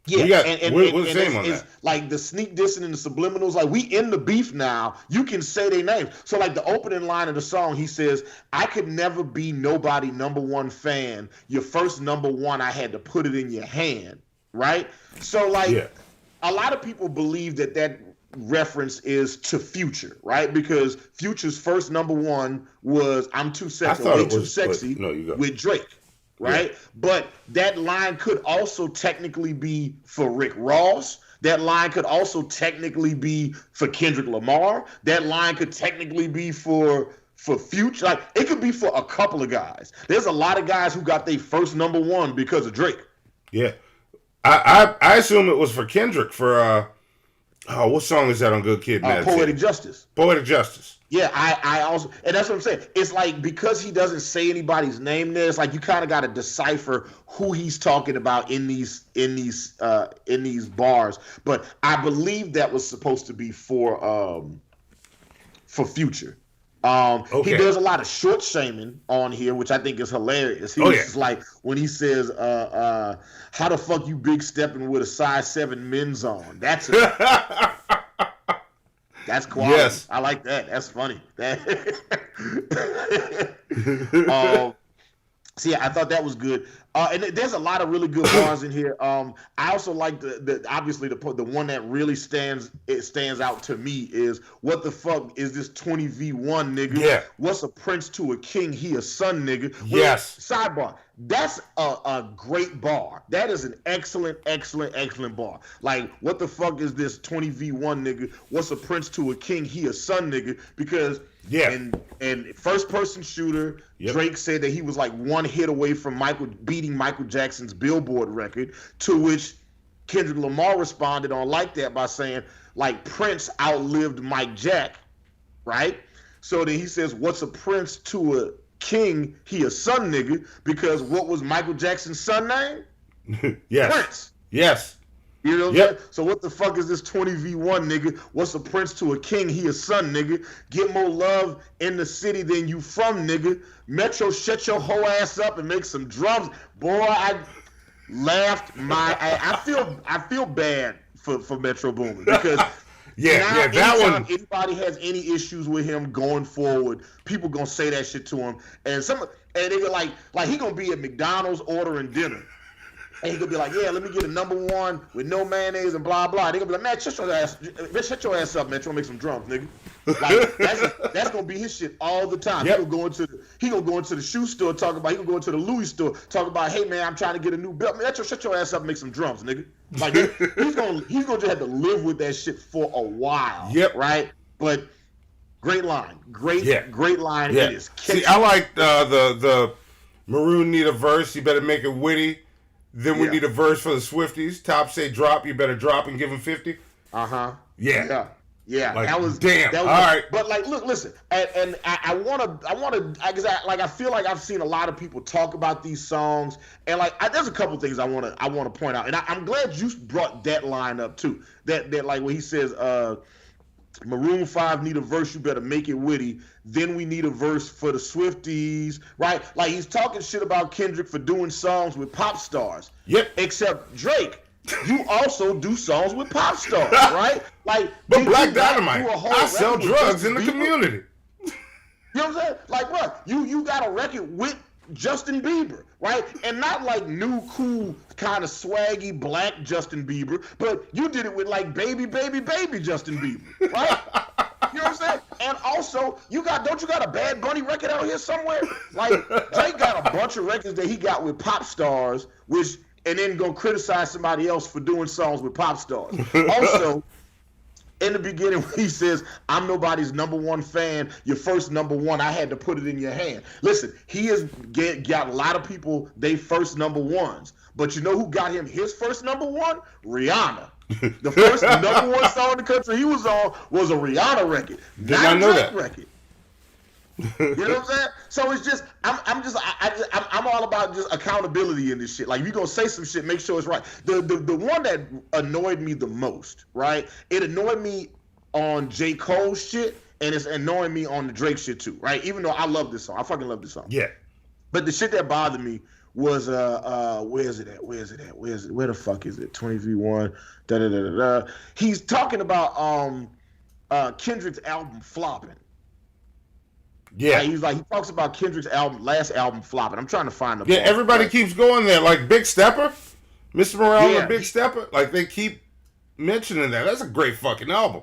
C: Yeah, it's like the sneak dissing and the subliminals. Like we in the beef now, you can say their names. So like the opening line of the song, he says, "I could never be nobody number one fan. Your first number one, I had to put it in your hand." Right. So like a lot of people believe that reference is to Future, right? Because Future's first number one was "I'm Too Sexy," way too sexy with Drake. Right? Yeah. But that line could also technically be for Rick Ross. That line could also technically be for Kendrick Lamar. That line could technically be for Future. Like it could be for a couple of guys. There's a lot of guys who got their first number one because of Drake.
E: Yeah. I assume it was for Kendrick for what song is that on Good Kid, Mad City?
C: Poetic Justice.
E: Poetic Justice.
C: Yeah, I also, and that's what I'm saying. It's like because he doesn't say anybody's name there, it's like you kind of got to decipher who he's talking about in these bars. But I believe that was supposed to be for Future. He does a lot of short shaming on here, which I think is hilarious. He's like when he says, "How the fuck you big stepping with a size 7 men's on?" That's quality. Yes. I like that. That's funny. See, I thought that was good. And there's a lot of really good bars in here. I also like the obviously the one that really stands out to me is what the fuck is this 20v1 nigga?
E: Yeah.
C: What's a prince to a king? He a son nigga.
E: Yes.
C: Sidebar. That's a great bar. That is an excellent bar. Like, what the fuck is this 20v1 nigga? What's a prince to a king? He a son nigga. Because and first person shooter, Drake said that he was like one hit away from beating Michael Jackson's Billboard record, to which Kendrick Lamar responded on like that by saying, like, Prince outlived Mike Jack, right? So then he says, what's a prince to a king? He a son nigga, because what was Michael Jackson's son name?
E: Yes.
C: Prince.
E: Yes.
C: You know what I'm saying? So what the fuck is this 20v1 nigga? What's a prince to a king? He a son nigga. Get more love in the city than you from, nigga. Metro, shut your whole ass up and make some drums. Boy, I laughed I feel bad for Metro Boomin, because
E: that one.
C: Anybody has any issues with him going forward, people gonna say that shit to him, and they go like he gonna be at McDonald's ordering dinner. And he gonna be like, yeah, let me get a #1 with no mayonnaise and blah blah. They gonna be like, man, shut your ass up, man. Trying to make some drums, nigga. Like that's gonna be his shit all the time. He gonna go into the shoe store he gonna go into the Louis store talk about, hey man, I'm trying to get a new belt. Man, shut your ass up and make some drums, nigga. Like he's gonna just have to live with that shit for a while. Yep. Right? But great line. Great line.
E: Yeah.
C: It is catchy.
E: See, I like the Maroon need a verse, you better make it witty. Then we need a verse for the Swifties. Top say drop, you better drop and give him 50.
C: Uh-huh.
E: Yeah. Like,
C: that was
E: damn.
C: That was,
E: all right.
C: But like, look, listen, and I want to, I feel like I've seen a lot of people talk about these songs, and like, there's a couple things I want to point out, and I'm glad you brought that line up too. That like when he says, Maroon 5 need a verse, you better make it witty. Then we need a verse for the Swifties, right? Like, he's talking shit about Kendrick for doing songs with pop stars.
E: Yep.
C: Except Drake, you also do songs with pop stars, right? Like,
E: but Black Dynamite, I sell drugs in the community.
C: You know what I'm saying? Like, what? You got a record with Justin Bieber, right? And not like new, cool, kind of swaggy black Justin Bieber, but you did it with like baby Justin Bieber, right? You know what I'm saying? And also, don't you got a Bad Bunny record out here somewhere? Like, Drake got a bunch of records that he got with pop stars, and then go criticize somebody else for doing songs with pop stars. Also, in the beginning, when he says, I'm nobody's #1 fan, your first #1, I had to put it in your hand. Listen, he has got a lot of people, they first #1s. But you know who got him his first #1? Rihanna. The first #1 song in the country he was on was a Rihanna record.
E: Did not know that.
C: Record. You know what I'm saying? So it's just, I'm all about just accountability in this shit. Like, if you gonna say some shit, make sure it's right. The one that annoyed me the most, right? It annoyed me on J. Cole's shit, and it's annoying me on the Drake shit too, right? Even though I love this song, I fucking love this song.
E: Yeah.
C: But the shit that bothered me was where is it at? Where the fuck is it? 20v1. Da da da da da. He's talking about Kendrick's album flopping.
E: Yeah,
C: right? He talks about Kendrick's last album flopping. I'm trying to find the.
E: Yeah, everybody keeps going there, like Big Stepper, Mr. Morale and Big Stepper. Like, they keep mentioning that. That's a great fucking album.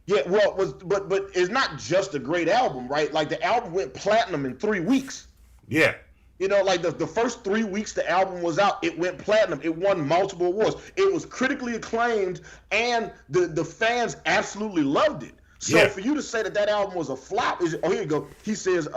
C: Yeah, well, but it's not just a great album, right? Like, the album went platinum in 3 weeks.
E: Yeah.
C: You know, like the first 3 weeks the album was out, it went platinum. It won multiple awards. It was critically acclaimed, and the fans absolutely loved it. So for you to say that album was a flop, here you go. He says,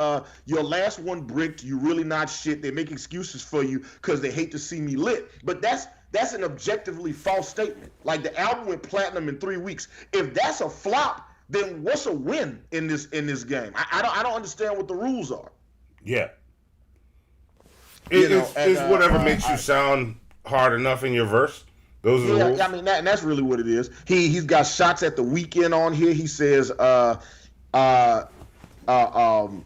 C: your last one bricked, you really not shit. They make excuses for you because they hate to see me lit. But that's an objectively false statement. Like, the album went platinum in 3 weeks. If that's a flop, then what's a win in this game? I don't understand what the rules are.
E: Yeah. It's whatever makes you sound hard enough in your verse. Those are the rules.
C: I mean, that's really what it is. He's got shots at the weekend on here. He says,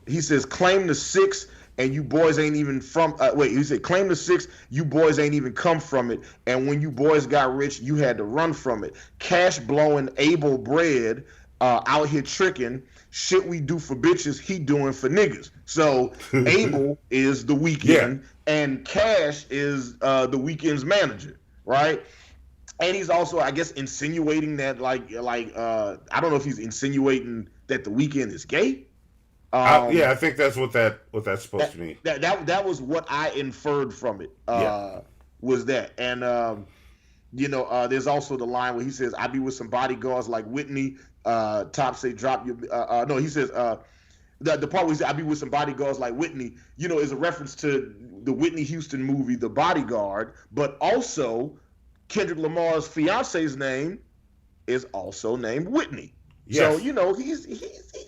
C: he says, claim the 6 and you boys ain't even from. He said, claim the 6, you boys ain't even come from it. And when you boys got rich, you had to run from it. Cash blowing able bread. out here tricking. Shit we do for bitches, he doing for niggas. So Abel is the Weeknd, and Cash is the Weeknd's manager, right? And he's also, I guess, insinuating that I don't know if he's insinuating that the Weeknd is gay.
E: I think that's what that's supposed to mean.
C: That was what I inferred from it. Was that, and there's also the line where he says, "I be with some bodyguards like Whitney." Top say, "Drop your." No, he says the part where he said, "I be with some bodyguards like Whitney," is a reference to the Whitney Houston movie, The Bodyguard, but also Kendrick Lamar's fiance's name is also named Whitney. Yes. So, he's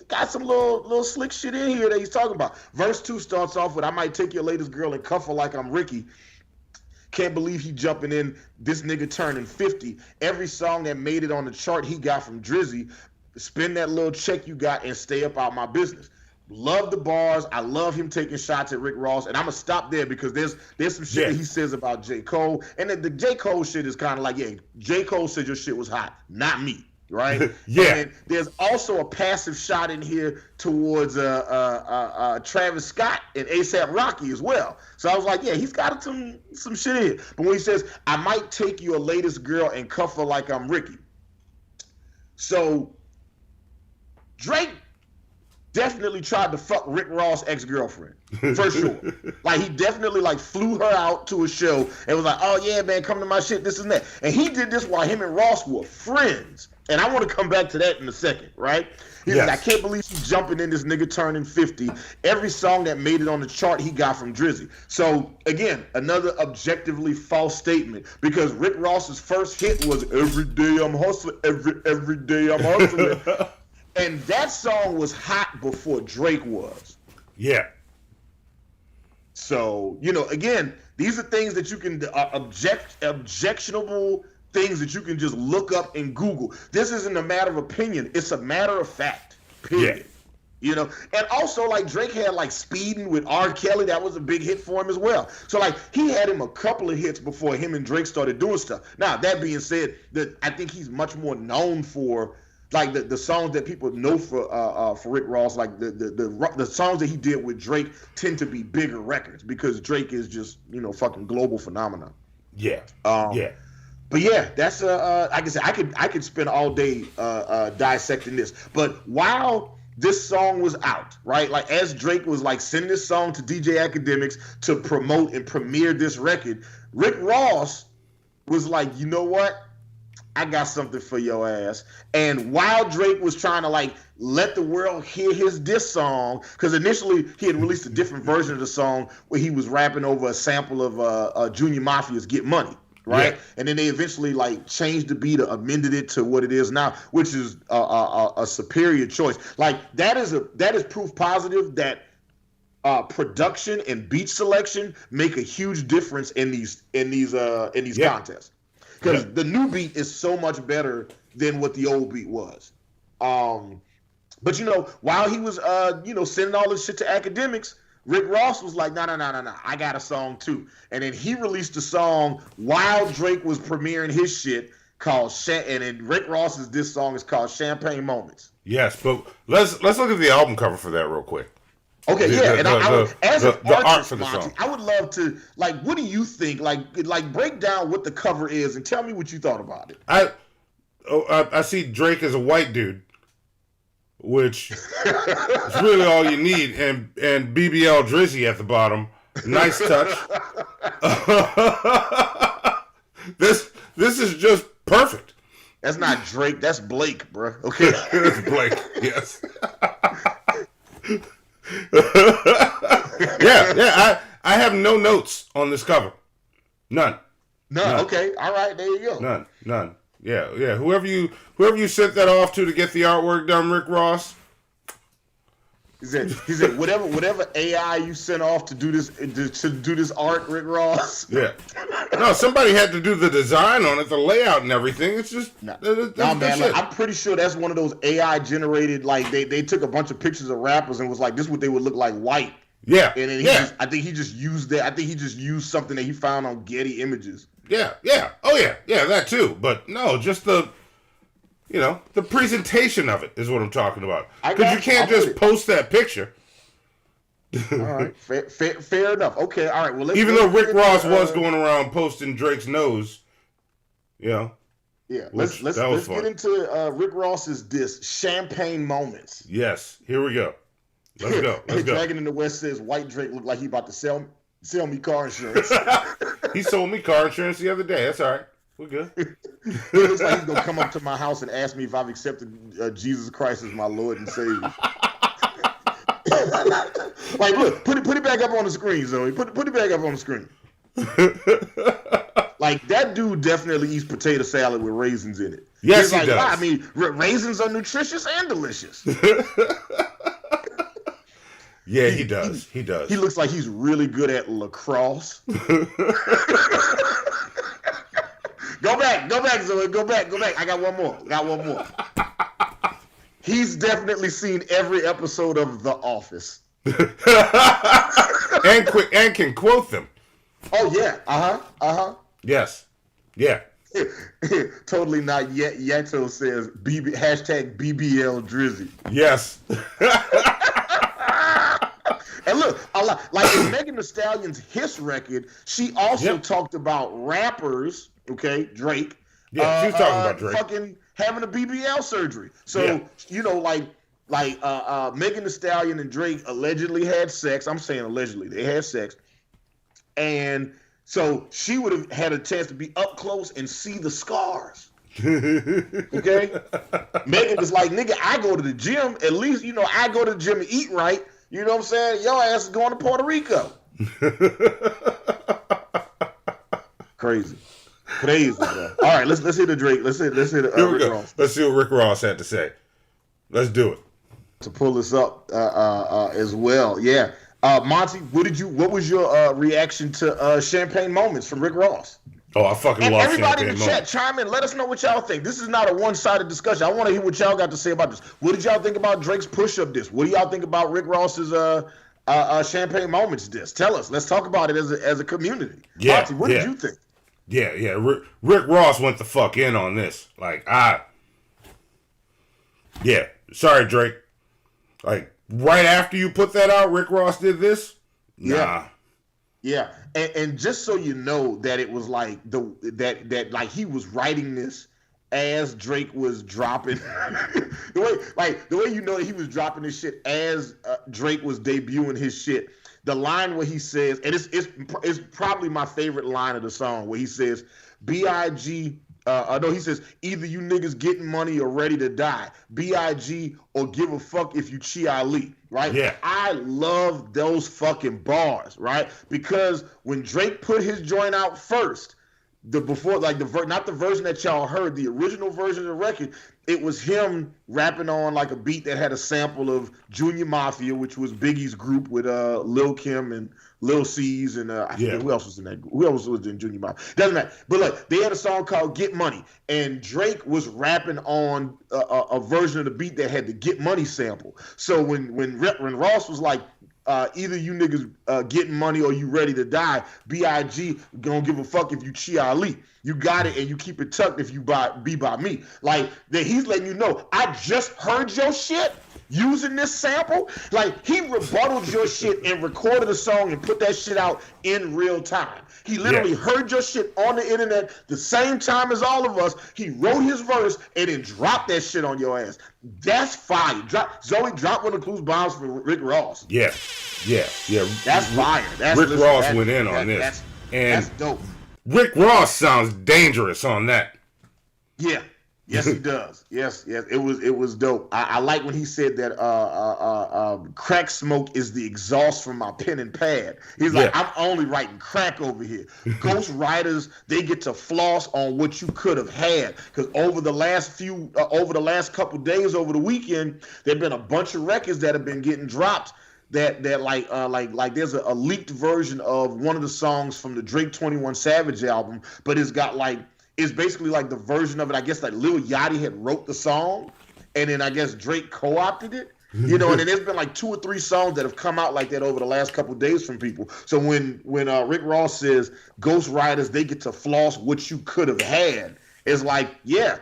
C: got some little slick shit in here that he's talking about. Verse 2 starts off with, "I might take your latest girl and cuff her like I'm Ricky. Can't believe he jumping in, this nigga turning 50. Every song that made it on the chart he got from Drizzy. Spend that little check you got and stay up out my business." Love the bars. I love him taking shots at Rick Ross. And I'm going to stop there because there's some shit that he says about J. Cole. And the J. Cole shit is kind of like, J. Cole said your shit was hot, not me. Right? And there's also a passive shot in here towards Travis Scott and A$AP Rocky as well. So I was like, he's got some shit in here. But when he says, "I might take your latest girl and cuff her like I'm Ricky." So Drake definitely tried to fuck Rick Ross' ex-girlfriend, for sure. Like, he definitely, flew her out to a show and was like, "Oh, yeah, man, come to my shit, this and that." And he did this while him and Ross were friends. And I want to come back to that in a second, right? He's like, "I can't believe he's jumping in, this nigga turning 50. Every song that made it on the chart he got from Drizzy." So, again, another objectively false statement, because Rick Ross's first hit was "Every Day I'm Hustling, every day I'm Hustling." And that song was hot before Drake was.
E: Yeah.
C: So, again, these are things that you can objectionable things that you can just look up in Google. This isn't a matter of opinion. It's a matter of fact, period. Yeah. And also, Drake had, Speeding with R. Kelly. That was a big hit for him as well. So, he had him a couple of hits before him and Drake started doing stuff. Now, that being said, I think he's much more known for, the songs that people know for Rick Ross, the songs that he did with Drake tend to be bigger records because Drake is just, fucking global phenomenon.
E: Yeah.
C: But yeah, that's like I said, I could spend all day dissecting this. But while this song was out, right? As Drake was sending this song to DJ Academics to promote and premiere this record, Rick Ross was like, "You know what? I got something for your ass." And while Drake was trying to let the world hear his diss song, because initially he had released a different version of the song where he was rapping over a sample of Junior Mafia's "Get Money." Right, and then they eventually changed the beat, or amended it to what it is now, which is a superior choice. That is proof positive that production and beat selection make a huge difference in these contests, because the new beat is so much better than what the old beat was. But while he was sending all this shit to Academics, Rick Ross was like, no, I got a song too. And then he released a song while Drake was premiering his shit called and then Rick Ross's this song is called Champagne Moments.
E: Yes, but let's look at the album cover for that real quick.
C: Okay, as an artist, Monty, I would love to, what do you think? Break down what the cover is and tell me what you thought about it.
E: I see Drake as a white dude, which is really all you need, and BBL Drizzy at the bottom. Nice touch. This is just perfect.
C: That's not Drake, that's Blake, bro. Okay.
E: It's Blake, yes. I have no notes on this cover. None.
C: Okay. All right, there you go.
E: None. Yeah. Whoever you sent that off to get the artwork done, Rick Ross.
C: He said whatever AI you sent off to do this art, Rick Ross.
E: Yeah. No, somebody had to do the design on it, the layout and everything. It's just
C: man. I'm pretty sure that's one of those AI generated. They took a bunch of pictures of rappers and was like, this is what they would look like white.
E: Yeah.
C: And then I think he just used that. I think he just used something that he found on Getty Images.
E: Yeah. Oh yeah, that too. But no, just the you know, the presentation of it is what I'm talking about. Because you can't just post that picture.
C: All right, fair enough. Okay, all right. Well,
E: even though Rick Ross was going around posting Drake's nose, you know.
C: Yeah, let's get into Rick Ross's diss, Champagne Moments.
E: Yes, here we go. Let's go.
C: Dragon in the West says White Drake looked like he about to sell me car insurance.
E: He sold me car insurance the other day. That's all right. We're good.
C: It looks like he's gonna come up to my house and ask me if I've accepted Jesus Christ as my Lord and Savior. Like, look, put it back up on the screen, Zoe. Put it back up on the screen. Like, that dude definitely eats potato salad with raisins in it.
E: Yes, he
C: does.
E: I
C: mean, raisins are nutritious and delicious.
E: Yeah, he does. He does.
C: He looks like he's really good at lacrosse. Go back, Zoe. Go back. I got one more. He's definitely seen every episode of The Office.
E: and can quote them.
C: Oh, yeah.
E: Yes. Yeah.
C: Totally not yet. Yato says hashtag BBL Drizzy.
E: Yes.
C: And look, like in Megan Thee Stallion's Hiss record, she also talked about rappers, okay, Drake.
E: Yeah, she was talking about Drake.
C: Fucking having a BBL surgery. So, you know, like Megan Thee Stallion and Drake allegedly had sex. I'm saying allegedly. They had sex. And so she would have had a chance to be up close and see the scars. Okay? Megan was like, nigga, I go to the gym. At least, you know, I go to the gym and eat right. You know what I'm saying? Your ass is going to Puerto Rico. Crazy, bro. All right, let's hit the Drake. Let's hit Rick Ross.
E: Let's see what Rick Ross had to say. Let's do it.
C: To pull this up as well. Yeah. Monty, what was your reaction to Champagne Moments from Rick Ross?
E: Oh, I fucking love Champagne Moments.
C: Everybody in the chat, chime in. Let us know what y'all think. This is not a one-sided discussion. I want to hear what y'all got to say about this. What did y'all think about Drake's push-up diss? What do y'all think about Rick Ross's Champagne Moments diss? Tell us. Let's talk about it as a community.
E: Yeah,
C: Monty, what did you think?
E: Yeah. Rick Ross went the fuck in on this. Like, yeah. Sorry, Drake. Like, right after you put that out, Rick Ross did this? Nah.
C: Yeah. And just so you know that it was like that like he was writing this as Drake was dropping the way you know that he was dropping this shit as Drake was debuting his shit. The line where he says, and it's probably my favorite line of the song, where he says, B.I.G. He says, either you niggas getting money or ready to die. B.I.G. or give a fuck if you Chi-Ali, right?
E: Yeah.
C: I love those fucking bars, right? Because when Drake put his joint out first, not the version that y'all heard, the original version of the record, it was him rapping on like a beat that had a sample of Junior Mafia, which was Biggie's group with Lil Kim and Lil C's and I forget who else was in that group. Who else was in Junior Mafia? Doesn't matter. But look, they had a song called Get Money, and Drake was rapping on a version of the beat that had the Get Money sample. So when Ross was like, either you niggas getting money or you ready to die, B.I.G. gonna give a fuck if you Chi-Ali. You got it and you keep it tucked if you be by me. Like, that he's letting you know, I just heard your shit using this sample. Like, he rebutted your shit and recorded a song and put that shit out in real time. He literally heard your shit on the internet the same time as all of us. He wrote his verse and then dropped that shit on your ass. That's fire. Zoe, drop one of the clues bombs for Rick Ross.
E: Yeah.
C: That's fire.
E: Rick Ross went in on this.
C: That's dope.
E: Rick Ross sounds dangerous on that.
C: Yeah. Yes, he does. Yes. It was dope. I like when he said that crack smoke is the exhaust from my pen and pad. He's like, I'm only writing crack over here. Ghost writers, they get to floss on what you could have had. Because over the last couple days, over the weekend, there've been a bunch of records that have been getting dropped. That like there's a leaked version of one of the songs from the Drake 21 Savage album, but it's basically like the version of it, I guess, like Lil Yachty had wrote the song, and then I guess Drake co-opted it. You know, and then there's been like 2 or 3 songs that have come out like that over the last couple of days from people. So when Rick Ross says Ghost Writers, they get to floss what you could have had, it's like, yeah,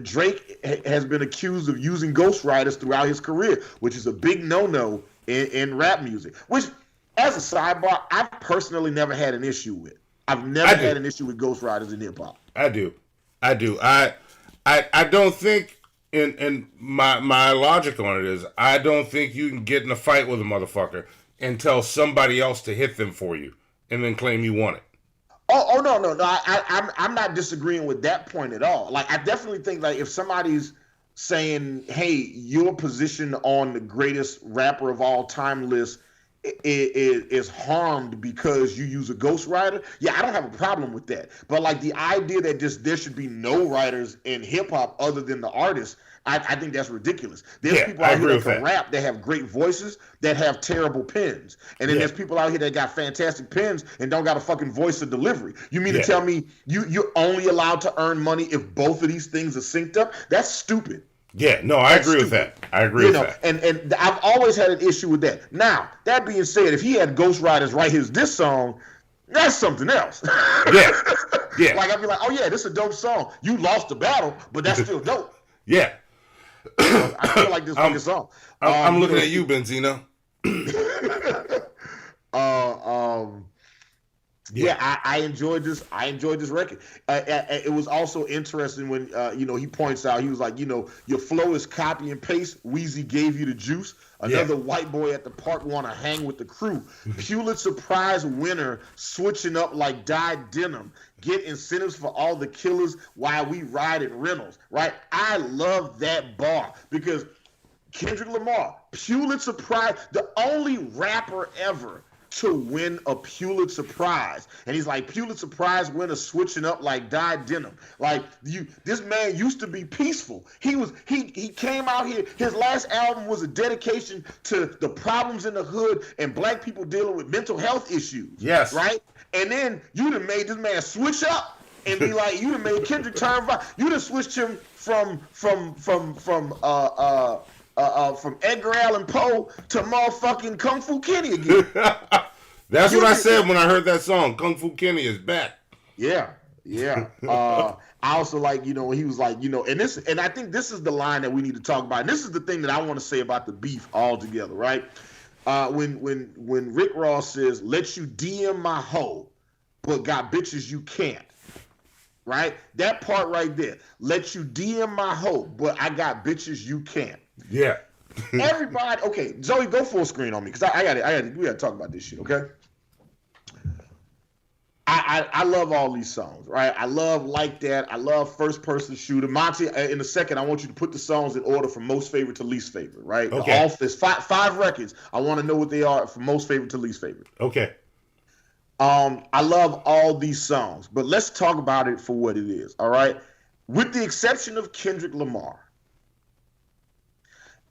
C: Drake has been accused of using ghostwriters throughout his career, which is a big no-no in rap music. Which, as a sidebar, I've personally never had an issue with. I've never had an issue with ghostwriters in hip hop.
E: I do. I don't think, and my logic on it is, I don't think you can get in a fight with a motherfucker and tell somebody else to hit them for you and then claim you won it.
C: Oh no. I'm not disagreeing with that point at all. Like, I definitely think, like, if somebody's saying, hey, your position on the greatest rapper of all time list is harmed because you use a ghostwriter, yeah, I don't have a problem with that. But, like, the idea that there should be no writers in hip hop other than the artists, I think that's ridiculous. There's people out here that can rap, that have great voices, that have terrible pens. And then there's people out here that got fantastic pens and don't got a fucking voice or delivery. You mean to tell me you're only allowed to earn money if both of these things are synced up? That's stupid.
E: Yeah, no, I agree with that. I agree with that.
C: And I've always had an issue with that. Now, that being said, if he had ghostwriters write his diss song, that's something else. Yeah. Like, I'd be like, oh yeah, this is a dope song. You lost the battle, but that's still dope.
E: Yeah.
C: I feel like this fucking song.
E: I'm looking at you, Benzino.
C: Yeah, I enjoyed this. I enjoyed this record. It was also interesting when he points out, he was like, your flow is copy and paste. Weezy gave you the juice. Another white boy at the park want to hang with the crew. Pulitzer Prize winner switching up like dyed denim. Get incentives for all the killers while we ride in rentals. Right? I love that bar because Kendrick Lamar, Pulitzer Prize, the only rapper ever to win a Pulitzer Prize. And he's like, Pulitzer Prize winner switching up like dyed denim. Like, this man used to be peaceful. He came out here, his last album was a dedication to the problems in the hood and black people dealing with mental health issues.
E: Yes.
C: Right? And then you done made this man switch up and be like, you done made Kendrick turn right. You done switched him from Edgar Allan Poe to motherfucking Kung Fu Kenny again.
E: That's what I said when I heard that song. Kung Fu Kenny is back.
C: Yeah. I also like, when he was like, and I think this is the line that we need to talk about. And this is the thing that I want to say about the beef altogether, right? When Rick Ross says, let you DM my hoe, but got bitches you can't. Right? That part right there. Let you DM my hoe, but I got bitches you can't.
E: Yeah.
C: Everybody, okay, Zoe, go full screen on me, because we gotta talk about this shit, okay? I love all these songs, right? I love Like That. I love First Person Shooter. Monty, in a second, I want you to put the songs in order from most favorite to least favorite, right?
E: Okay.
C: There's five records. I want to know what they are from most favorite to least favorite.
E: Okay.
C: I love all these songs, but let's talk about it for what it is, all right? With the exception of Kendrick Lamar,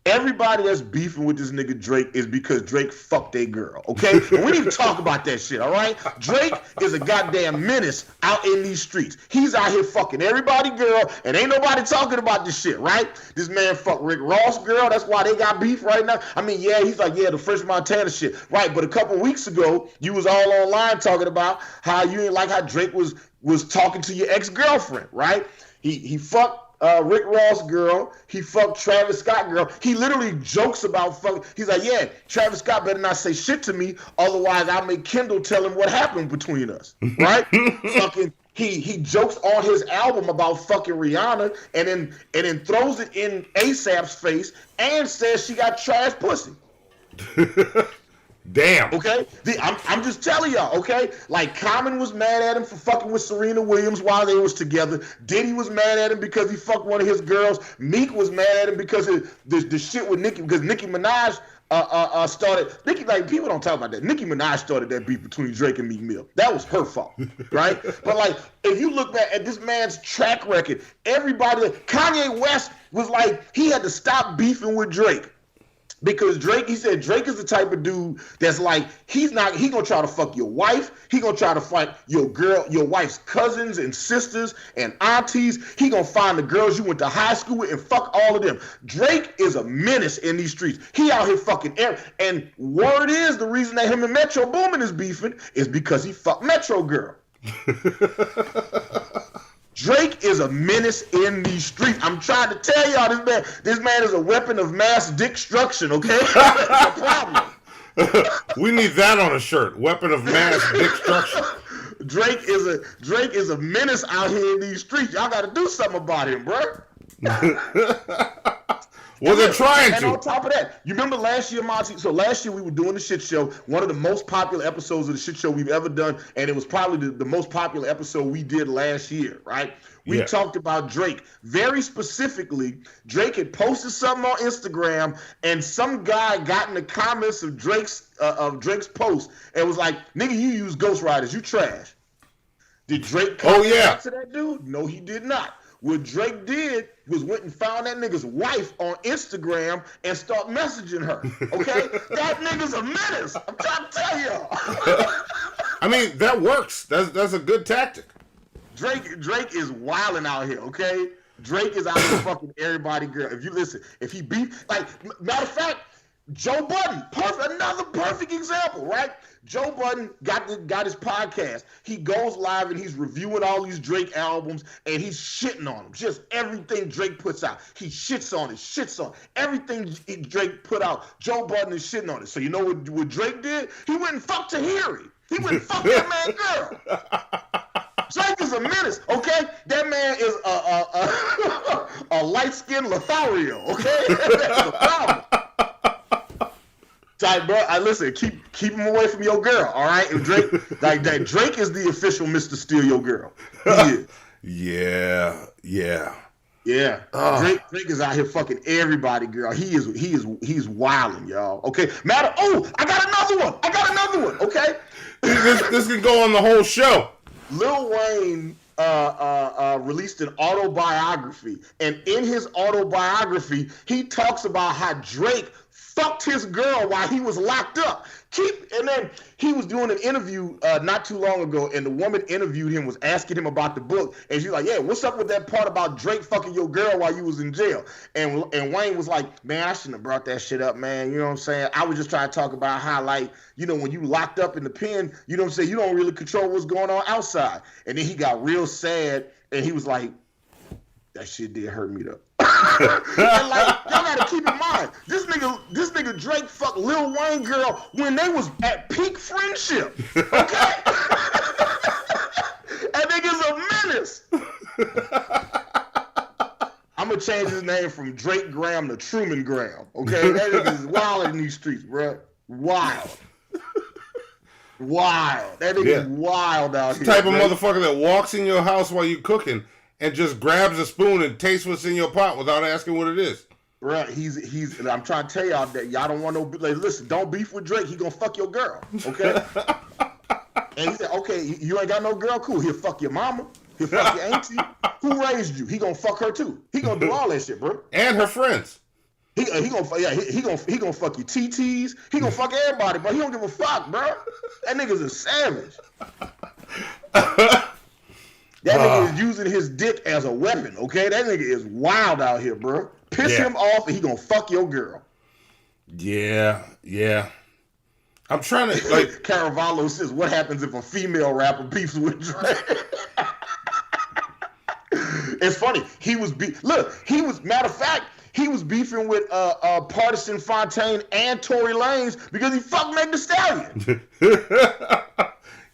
C: everybody that's beefing with this nigga Drake is because Drake fucked a girl, okay? And we need to talk about that shit, all right? Drake is a goddamn menace out in these streets. He's out here fucking everybody girl, and ain't nobody talking about this shit, right? This man fucked Rick Ross girl, that's why they got beef right now. I mean, yeah, he's like, yeah, the French Montana shit, right? But a couple weeks ago, you was all online talking about how you ain't like how Drake was talking to your ex-girlfriend, right? He fucked Rick Ross girl, he fucked Travis Scott girl. He literally jokes about fucking. He's like, yeah, Travis Scott better not say shit to me, otherwise I'll make Kendall tell him what happened between us, right? Fucking, he jokes on his album about fucking Rihanna, and then throws it in ASAP's face and says she got trash pussy.
E: Damn.
C: Okay? I'm just telling y'all, okay? Like, Common was mad at him for fucking with Serena Williams while they was together. Diddy was mad at him because he fucked one of his girls. Meek was mad at him because of the shit with Nicki, because Nicki Minaj started. Like, people don't talk about that. Nicki Minaj started that beef between Drake and Meek Mill. That was her fault, right? But, like, if you look back at this man's track record, Kanye West was like, he had to stop beefing with Drake. Because he said Drake is the type of dude that's like, he gonna try to fuck your wife. He gonna try to fight your wife's cousins and sisters and aunties. He gonna find the girls you went to high school with and fuck all of them. Drake is a menace in these streets. He out here fucking and word is the reason that him and Metro Boomin is beefing is because he fucked Metro girl. Drake is a menace in these streets. I'm trying to tell y'all, this man is a weapon of mass destruction. Okay, that's a problem.
E: We need that on a shirt. Weapon of mass destruction.
C: Drake is a menace out here in these streets. Y'all got to do something about him, bro.
E: Well, they're trying
C: and
E: to.
C: And on top of that, you remember last year, Monty? So last year we were doing the shit show, one of the most popular episodes of the shit show we've ever done, and it was probably the most popular episode we did last year, right? We talked about Drake. Very specifically, Drake had posted something on Instagram, and some guy got in the comments of Drake's post and was like, "Nigga, you use ghostwriters, you trash." Did Drake comment back to that dude? No, he did not. What Drake did was went and found that nigga's wife on Instagram and start messaging her. Okay? That nigga's a menace. I'm trying to tell y'all.
E: I mean, that works. That's a good tactic.
C: Drake is wilding out here, okay? Drake is out here fucking everybody, girl. If you listen, if he beat, like, matter of fact, Joe Budden, another perfect example, right? Joe Budden got his podcast. He goes live and he's reviewing all these Drake albums and he's shitting on them. Just everything Drake puts out, he shits on it. Everything Drake put out, Joe Budden is shitting on it. So you know what Drake did? He went and fucked Tahiri. He went and fucked that man girl. Drake is a menace, okay? That man is a light-skinned Lothario, okay? That's a problem. Like, bro, listen, keep him away from your girl, all right? And Drake, Drake is the official Mr. Steal Your Girl. He is.
E: Yeah.
C: Drake is out here fucking everybody, girl. He's wilding, y'all. Okay, I got another one. Okay,
E: this can go on the whole show.
C: Lil Wayne released an autobiography, and in his autobiography, he talks about how Drake fucked his girl while he was locked up. And then he was doing an interview not too long ago, and the woman interviewed him was asking him about the book, and she's like, "Yeah, what's up with that part about Drake fucking your girl while you was in jail?" And Wayne was like, "Man, I shouldn't have brought that shit up, man. You know what I'm saying? I was just trying to talk about how, like, you know, when you locked up in the pen, you know what I'm saying, you don't really control what's going on outside." And then he got real sad, and he was like, "That shit did hurt me though." And like, y'all gotta keep in mind, this nigga Drake fucked Lil Wayne girl when they was at peak friendship. Okay? That nigga's a menace. I'm gonna change his name from Drake Graham to Truman Graham. Okay? That nigga's wild in these streets, bro. Wild. That nigga's wild out here.
E: The type of motherfucker that walks in your house while you cooking and just grabs a spoon and tastes what's in your pot without asking what it is.
C: Right, he's. I'm trying to tell y'all that y'all don't want no. Like, listen, don't beef with Drake. He gonna fuck your girl, okay? And he said, "Okay, you ain't got no girl. Cool. He'll fuck your mama. He'll fuck your auntie. Who raised you? He gonna fuck her too. He gonna do all that shit, bro.
E: And her friends.
C: He gonna fuck your TTs. He gonna fuck everybody, but he don't give a fuck, bro. That nigga's a savage." That nigga is using his dick as a weapon, okay? That nigga is wild out here, bro. Piss him off and he gonna fuck your girl.
E: Yeah. I'm trying to, like...
C: Caravallo says, what happens if a female rapper beefs with Drake? It's funny. Matter of fact, he was beefing with Partisan Fontaine and Tory Lanez because he fucked Meg Thee Stallion.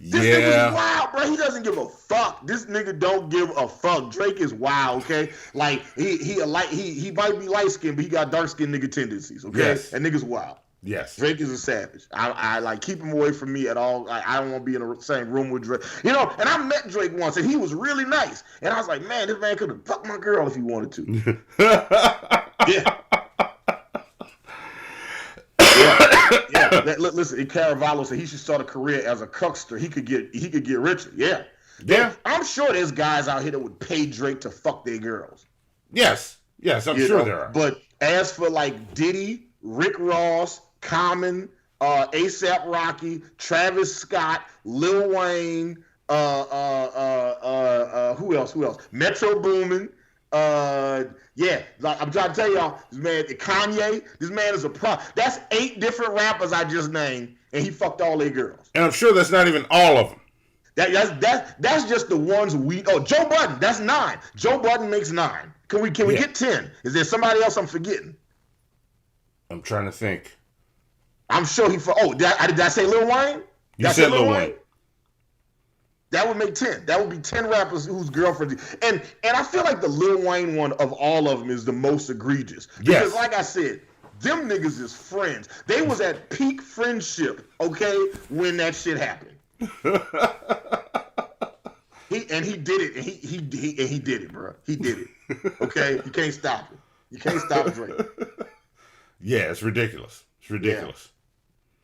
C: This nigga's wild, bro. He doesn't give a fuck. This nigga don't give a fuck. Drake is wild, okay? Like, he might be light-skinned, but he got dark-skinned nigga tendencies, okay?
E: Yes.
C: That nigga's wild.
E: Yes.
C: Drake is a savage. I like, keep him away from me at all. I don't want to be in the same room with Drake. You know, and I met Drake once, and he was really nice. And I was like, man, this man could have fucked my girl if he wanted to. Yeah. Listen, Caravallo said he should start a career as a cuckster. He could get richer. Yeah. I'm sure there's guys out here that would pay Drake to fuck their girls.
E: Yes, I'm sure there are.
C: But as for like Diddy, Rick Ross, Common, ASAP Rocky, Travis Scott, Lil Wayne, who else? Metro Boomin. Like I'm trying to tell y'all, this man, Kanye, this man is a pro. That's 8 different rappers I just named, and he fucked all their girls.
E: And I'm sure that's not even all of them.
C: That's just the ones we. Oh, Joe Budden, that's 9. Joe Budden makes 9. Can we get 10? Is there somebody else I'm forgetting?
E: I'm trying to think.
C: I'm sure he. Oh, did I say Lil Wayne?
E: You said Lil Wayne.
C: That would make 10. That would be 10 rappers whose girlfriends. And I feel like the Lil Wayne one of all of them is the most egregious. Because like I said, them niggas is friends. They was at peak friendship, okay, when that shit happened. He did it. And he did it, bro. He did it. Okay? You can't stop it. You can't stop Drake.
E: Yeah, it's ridiculous. It's ridiculous.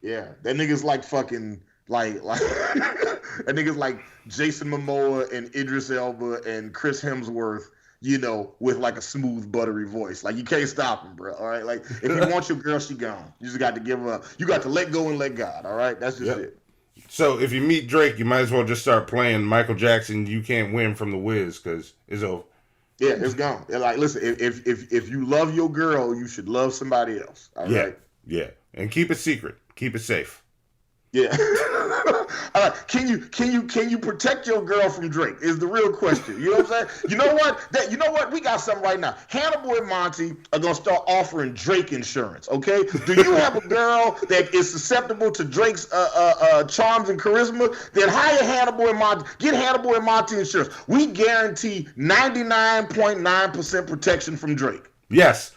C: Yeah. That nigga's like fucking like that nigga's like Jason Momoa and Idris Elba and Chris Hemsworth, you know, with like a smooth, buttery voice. Like, you can't stop him, bro. All right? Like, if you want your girl, she gone. You just got to give her up. You got to let go and let God. All right? That's just it.
E: So if you meet Drake, you might as well just start playing Michael Jackson, You Can't Win from The Wiz, because it's over.
C: Yeah, it's gone. Like, listen, if you love your girl, you should love somebody else. All right?
E: Yeah. And keep it secret. Keep it safe.
C: Yeah. All right. Can you protect your girl from Drake? Is the real question. You know what I'm saying? You know what? We got something right now. Hannibal and Monty are gonna start offering Drake insurance. Okay? Do you have a girl that is susceptible to Drake's charms and charisma? Then hire Hannibal and Monty. Get Hannibal and Monty insurance. We guarantee 99.9% protection from Drake.
E: Yes.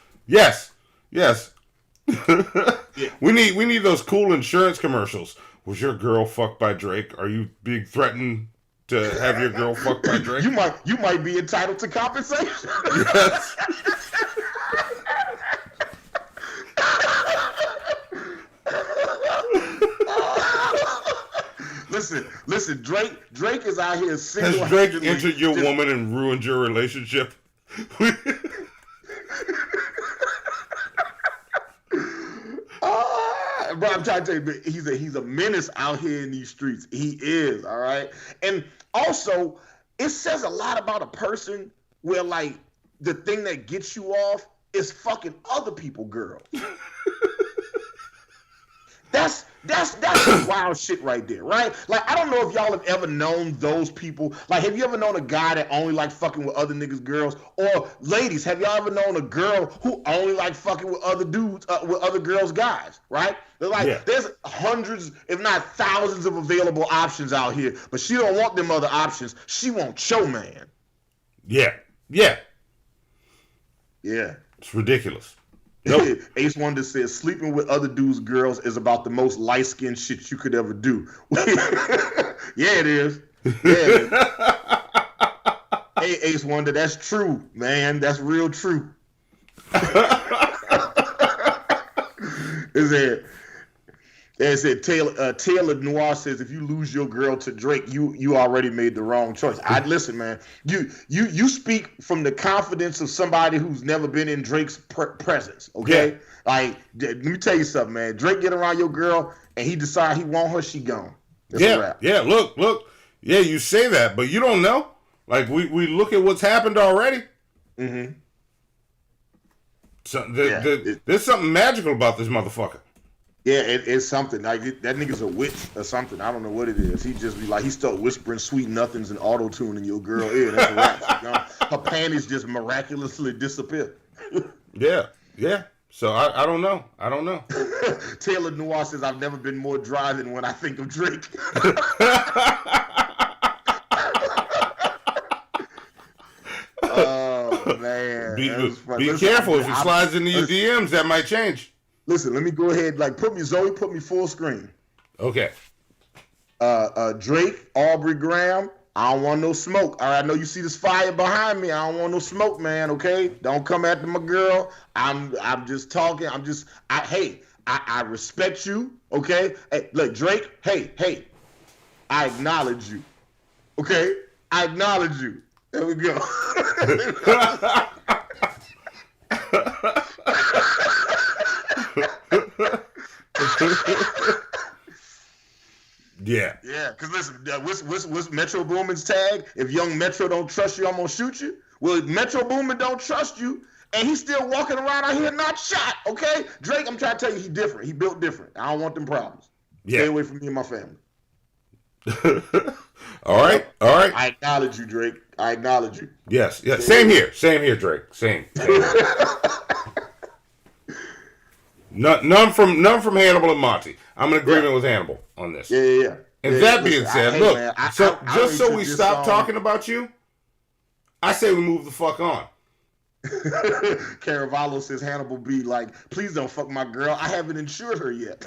E: We need those cool insurance commercials. Was your girl fucked by Drake? Are you being threatened to have your girl fucked by Drake?
C: You might be entitled to compensation.
E: Yes.
C: Listen. Drake is out here single.
E: Has Drake entered your woman and ruined your relationship?
C: Bro, I'm trying to tell you, he's a menace out here in these streets. He is, all right? And also, it says a lot about a person where, like, the thing that gets you off is fucking other people girls. That's wild shit right there, right? Like, I don't know if y'all have ever known those people. Like, have you ever known a guy that only like fucking with other niggas' girls? Or ladies, have y'all ever known a girl who only like fucking with other dudes, with other girls' guys, right? They're like, there's hundreds, if not thousands of available options out here, but she don't want them other options. She wants your man.
E: Yeah. It's ridiculous.
C: Nope. Ace Wonder says sleeping with other dudes' girls is about the most light-skinned shit you could ever do. Yeah, it is. Hey, Ace Wonder, that's true, man. That's real true. Is it? They said Taylor Noir says if you lose your girl to Drake, you already made the wrong choice. I'd listen, man. You speak from the confidence of somebody who's never been in Drake's presence. Okay, like let me tell you something, man. Drake get around your girl and he decide he want her, she gone. That's a wrap.
E: Look. Yeah, you say that, but you don't know. Like we look at what's happened already.
C: Mm-hmm.
E: So there's something magical about this motherfucker.
C: Yeah, it's something. Like that nigga's a witch or something. I don't know what it is. He just be like, he start whispering sweet nothings and auto-tuning your girl ear. That's a wrap. Her panties just miraculously disappear.
E: Yeah. So I don't know.
C: Taylor Noir says, I've never been more dry than when I think of Drake. Oh, man.
E: Be careful. If he slides into your DMs, that might change.
C: Listen, let me go ahead. Like, put me full screen.
E: Okay.
C: Drake, Aubrey Graham, I don't want no smoke. All right, I know you see this fire behind me. I don't want no smoke, man, okay? Don't come after my girl. I'm just talking. I respect you, okay? Hey, look, Drake, hey, I acknowledge you, okay? I acknowledge you. There we go.
E: Yeah,
C: because listen, what's Metro Boomin's tag? If young Metro don't trust you, I'm going to shoot you. Well, Metro Boomin don't trust you, and he's still walking around out here not shot, okay? Drake, I'm trying to tell you, he different. He built different. I don't want them problems. Stay away from me and my family.
E: All right.
C: I acknowledge you, Drake. I acknowledge you.
E: Yes. Same here, Drake. Same. None from Hannibal and Monty. I'm in agreement with Hannibal on this.
C: Yeah.
E: And that being said, so we stop talking about you, I say we move the fuck on.
C: Caravallo says Hannibal be like, please don't fuck my girl. I haven't insured her yet.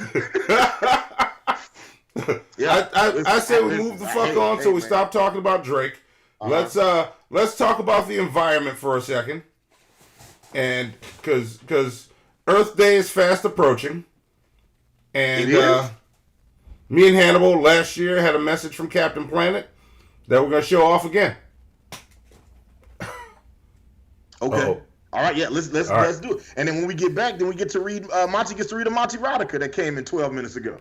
E: I say we move the fuck on so we stop talking about Drake. Let's talk about the environment for a second. And because Earth Day is fast approaching. And me and Hannibal last year had a message from Captain Planet that we're going to show off again.
C: Okay. Uh-oh. All right, yeah, let's do it. And then when we get back, then we get to read, Monty gets to read a Monty Rodica that came in 12 minutes ago.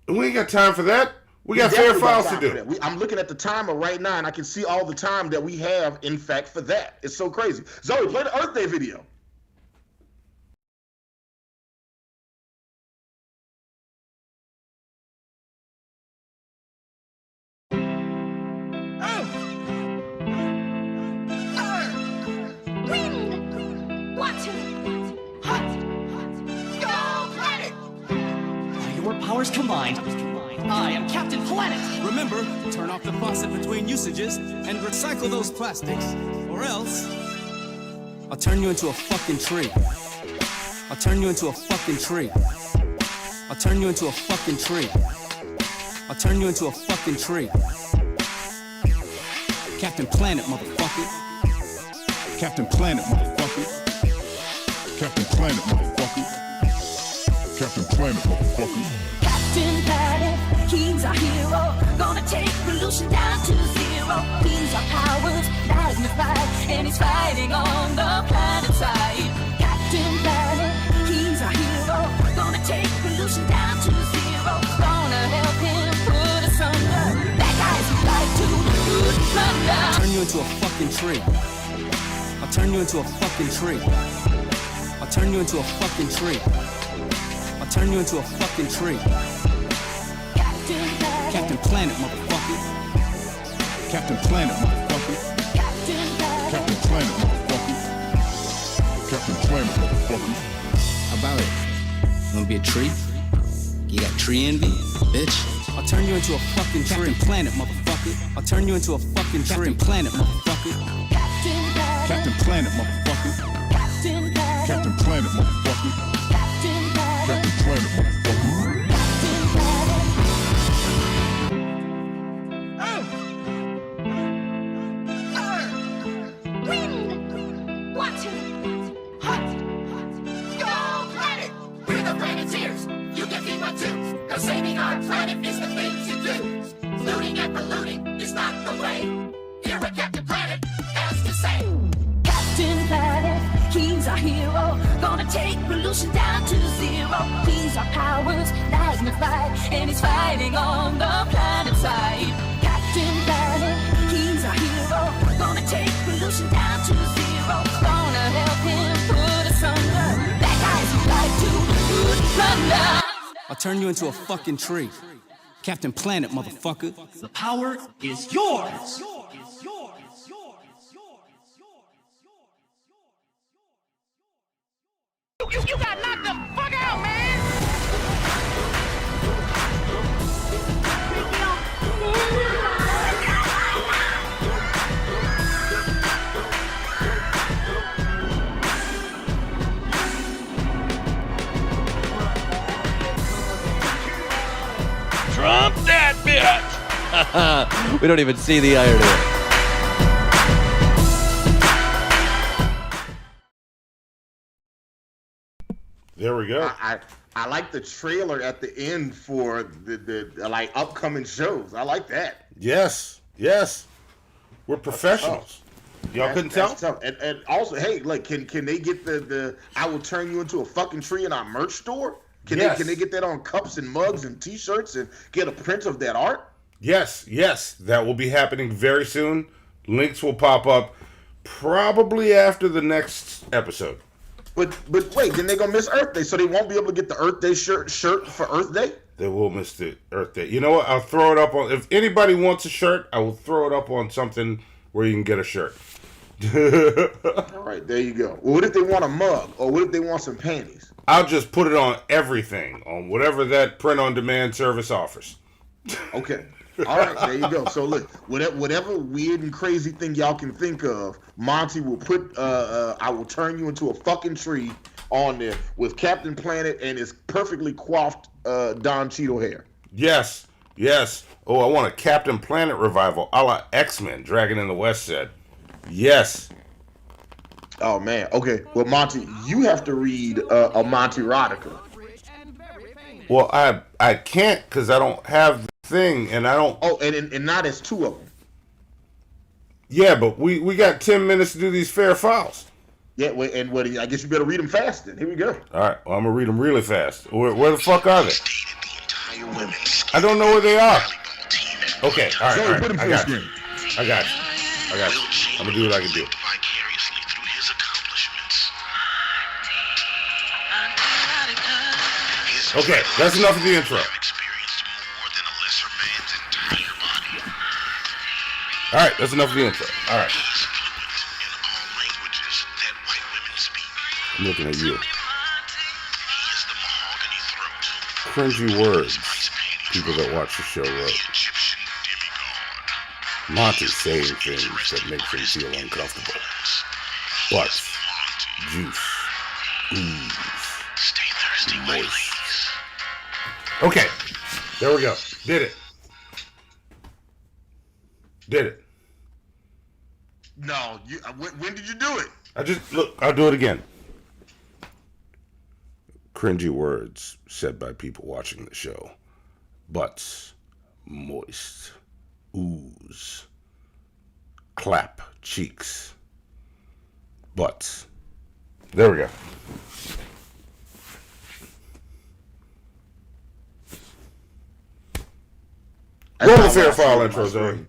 E: We ain't got time for that. We got fair files to do.
C: I'm looking at the timer right now, and I can see all the time that we have, in fact, for that. It's so crazy. Zoe, play the Earth Day video.
L: Powers combined. I am Captain Planet. Remember, turn off the faucet between usages and recycle those plastics, or else I'll turn you into a fucking tree. I'll turn you into a fucking tree. I'll turn you into a fucking tree. I'll turn you into a fucking tree. Captain Planet, motherfucker.
K: Captain Planet, motherfucker. Captain Planet, motherfucker. Captain Planet, motherfucker.
M: Captain Planet, he's our hero. Gonna take pollution down to zero. He's our powers magnified, and he's fighting on the planet side. Captain Planet, he's our hero. Gonna take pollution down to zero. Gonna help him put us under. That guy's like to put thunder.
L: I'll turn you into a fucking tree. I'll turn you into a fucking tree. I'll turn you into a fucking tree. I'll turn you into a fucking tree. Captain Planet, motherfucker.
K: Captain Planet, motherfucker. Captain Planet, motherfucker. Captain Planet, motherfucker.
L: How about it? You wanna be a tree? You got tree envy, bitch? I'll turn you into a fucking tree. Captain Planet, motherfucker. I'll turn you into a fucking tree. Captain Planet, motherfucker.
K: Captain Planet, motherfucker. Captain Planet, motherfucker. Captain Planet, motherfucker.
M: Wind, water, hot, go planet. We're the Planeteers. You can be one too. 'Cause saving our planet is the thing to do. Looting and polluting is not the way. Hear what Captain Planet has to say. Captain Planet, he's our hero. Gonna take pollution down to zero. He's our powers magnified, and he's fighting on the planet side. Captain Planet, he's our hero. Gonna take pollution down to zero. Gonna help him put us under. That guy's like to put thunder.
L: I'll turn you into a fucking tree. Captain Planet, motherfucker. The power is yours.
M: You got knocked the fuck out, man!
N: Trump that bitch! We don't even see the irony.
E: There we go.
C: I like the trailer at the end for the like upcoming shows. I like that.
E: Yes. We're professionals. Y'all couldn't tell?
C: Tough. And also, hey, like, can they get the I will turn you into a fucking tree in our merch store? Can they get that on cups and mugs and t-shirts and get a print of that art?
E: Yes. That will be happening very soon. Links will pop up probably after the next episode.
C: But wait, then they're gonna miss Earth Day, so they won't be able to get the Earth Day shirt for Earth Day?
E: They will miss the Earth Day. You know what? I'll throw it up on... If anybody wants a shirt, I will throw it up on something where you can get a shirt.
C: All right, there you go. Well, what if they want a mug? Or what if they want some panties?
E: I'll just put it on everything, on whatever that print-on-demand service offers.
C: Okay. All right, there you go. So look, whatever weird and crazy thing y'all can think of, Monty will put, I will turn you into a fucking tree on there with Captain Planet and his perfectly coiffed Don Cheadle hair.
E: Yes, yes. Oh, I want a Captain Planet revival, a la X-Men, Dragon in the West said. Yes.
C: Oh, man. Okay. Well, Monty, you have to read a Monty Rodica.
E: Well, I can't because I don't have the thing, and I don't...
C: Oh, and not as two of them.
E: Yeah, but we got 10 minutes to do these fair files.
C: Yeah, and what? I guess you better read them fast then. Here we go.
E: All right, well, I'm going to read them really fast. Where the fuck are they? I don't know where they are. Okay, all right. I got you. I'm going to do what I can do. Okay, that's enough of the intro. All right, that's enough of the intro. All right. I'm looking at you. Cringy words people that watch the show wrote. Monty saying things that make them feel uncomfortable. Butts, juice, ooze, moist. Okay, there we go. Did it.
C: No, when did you do it?
E: I'll do it again. Cringy words said by people watching the show. Butts, moist, ooze, clap, cheeks, butts. There we go. Roll the fair file intro, Zoe.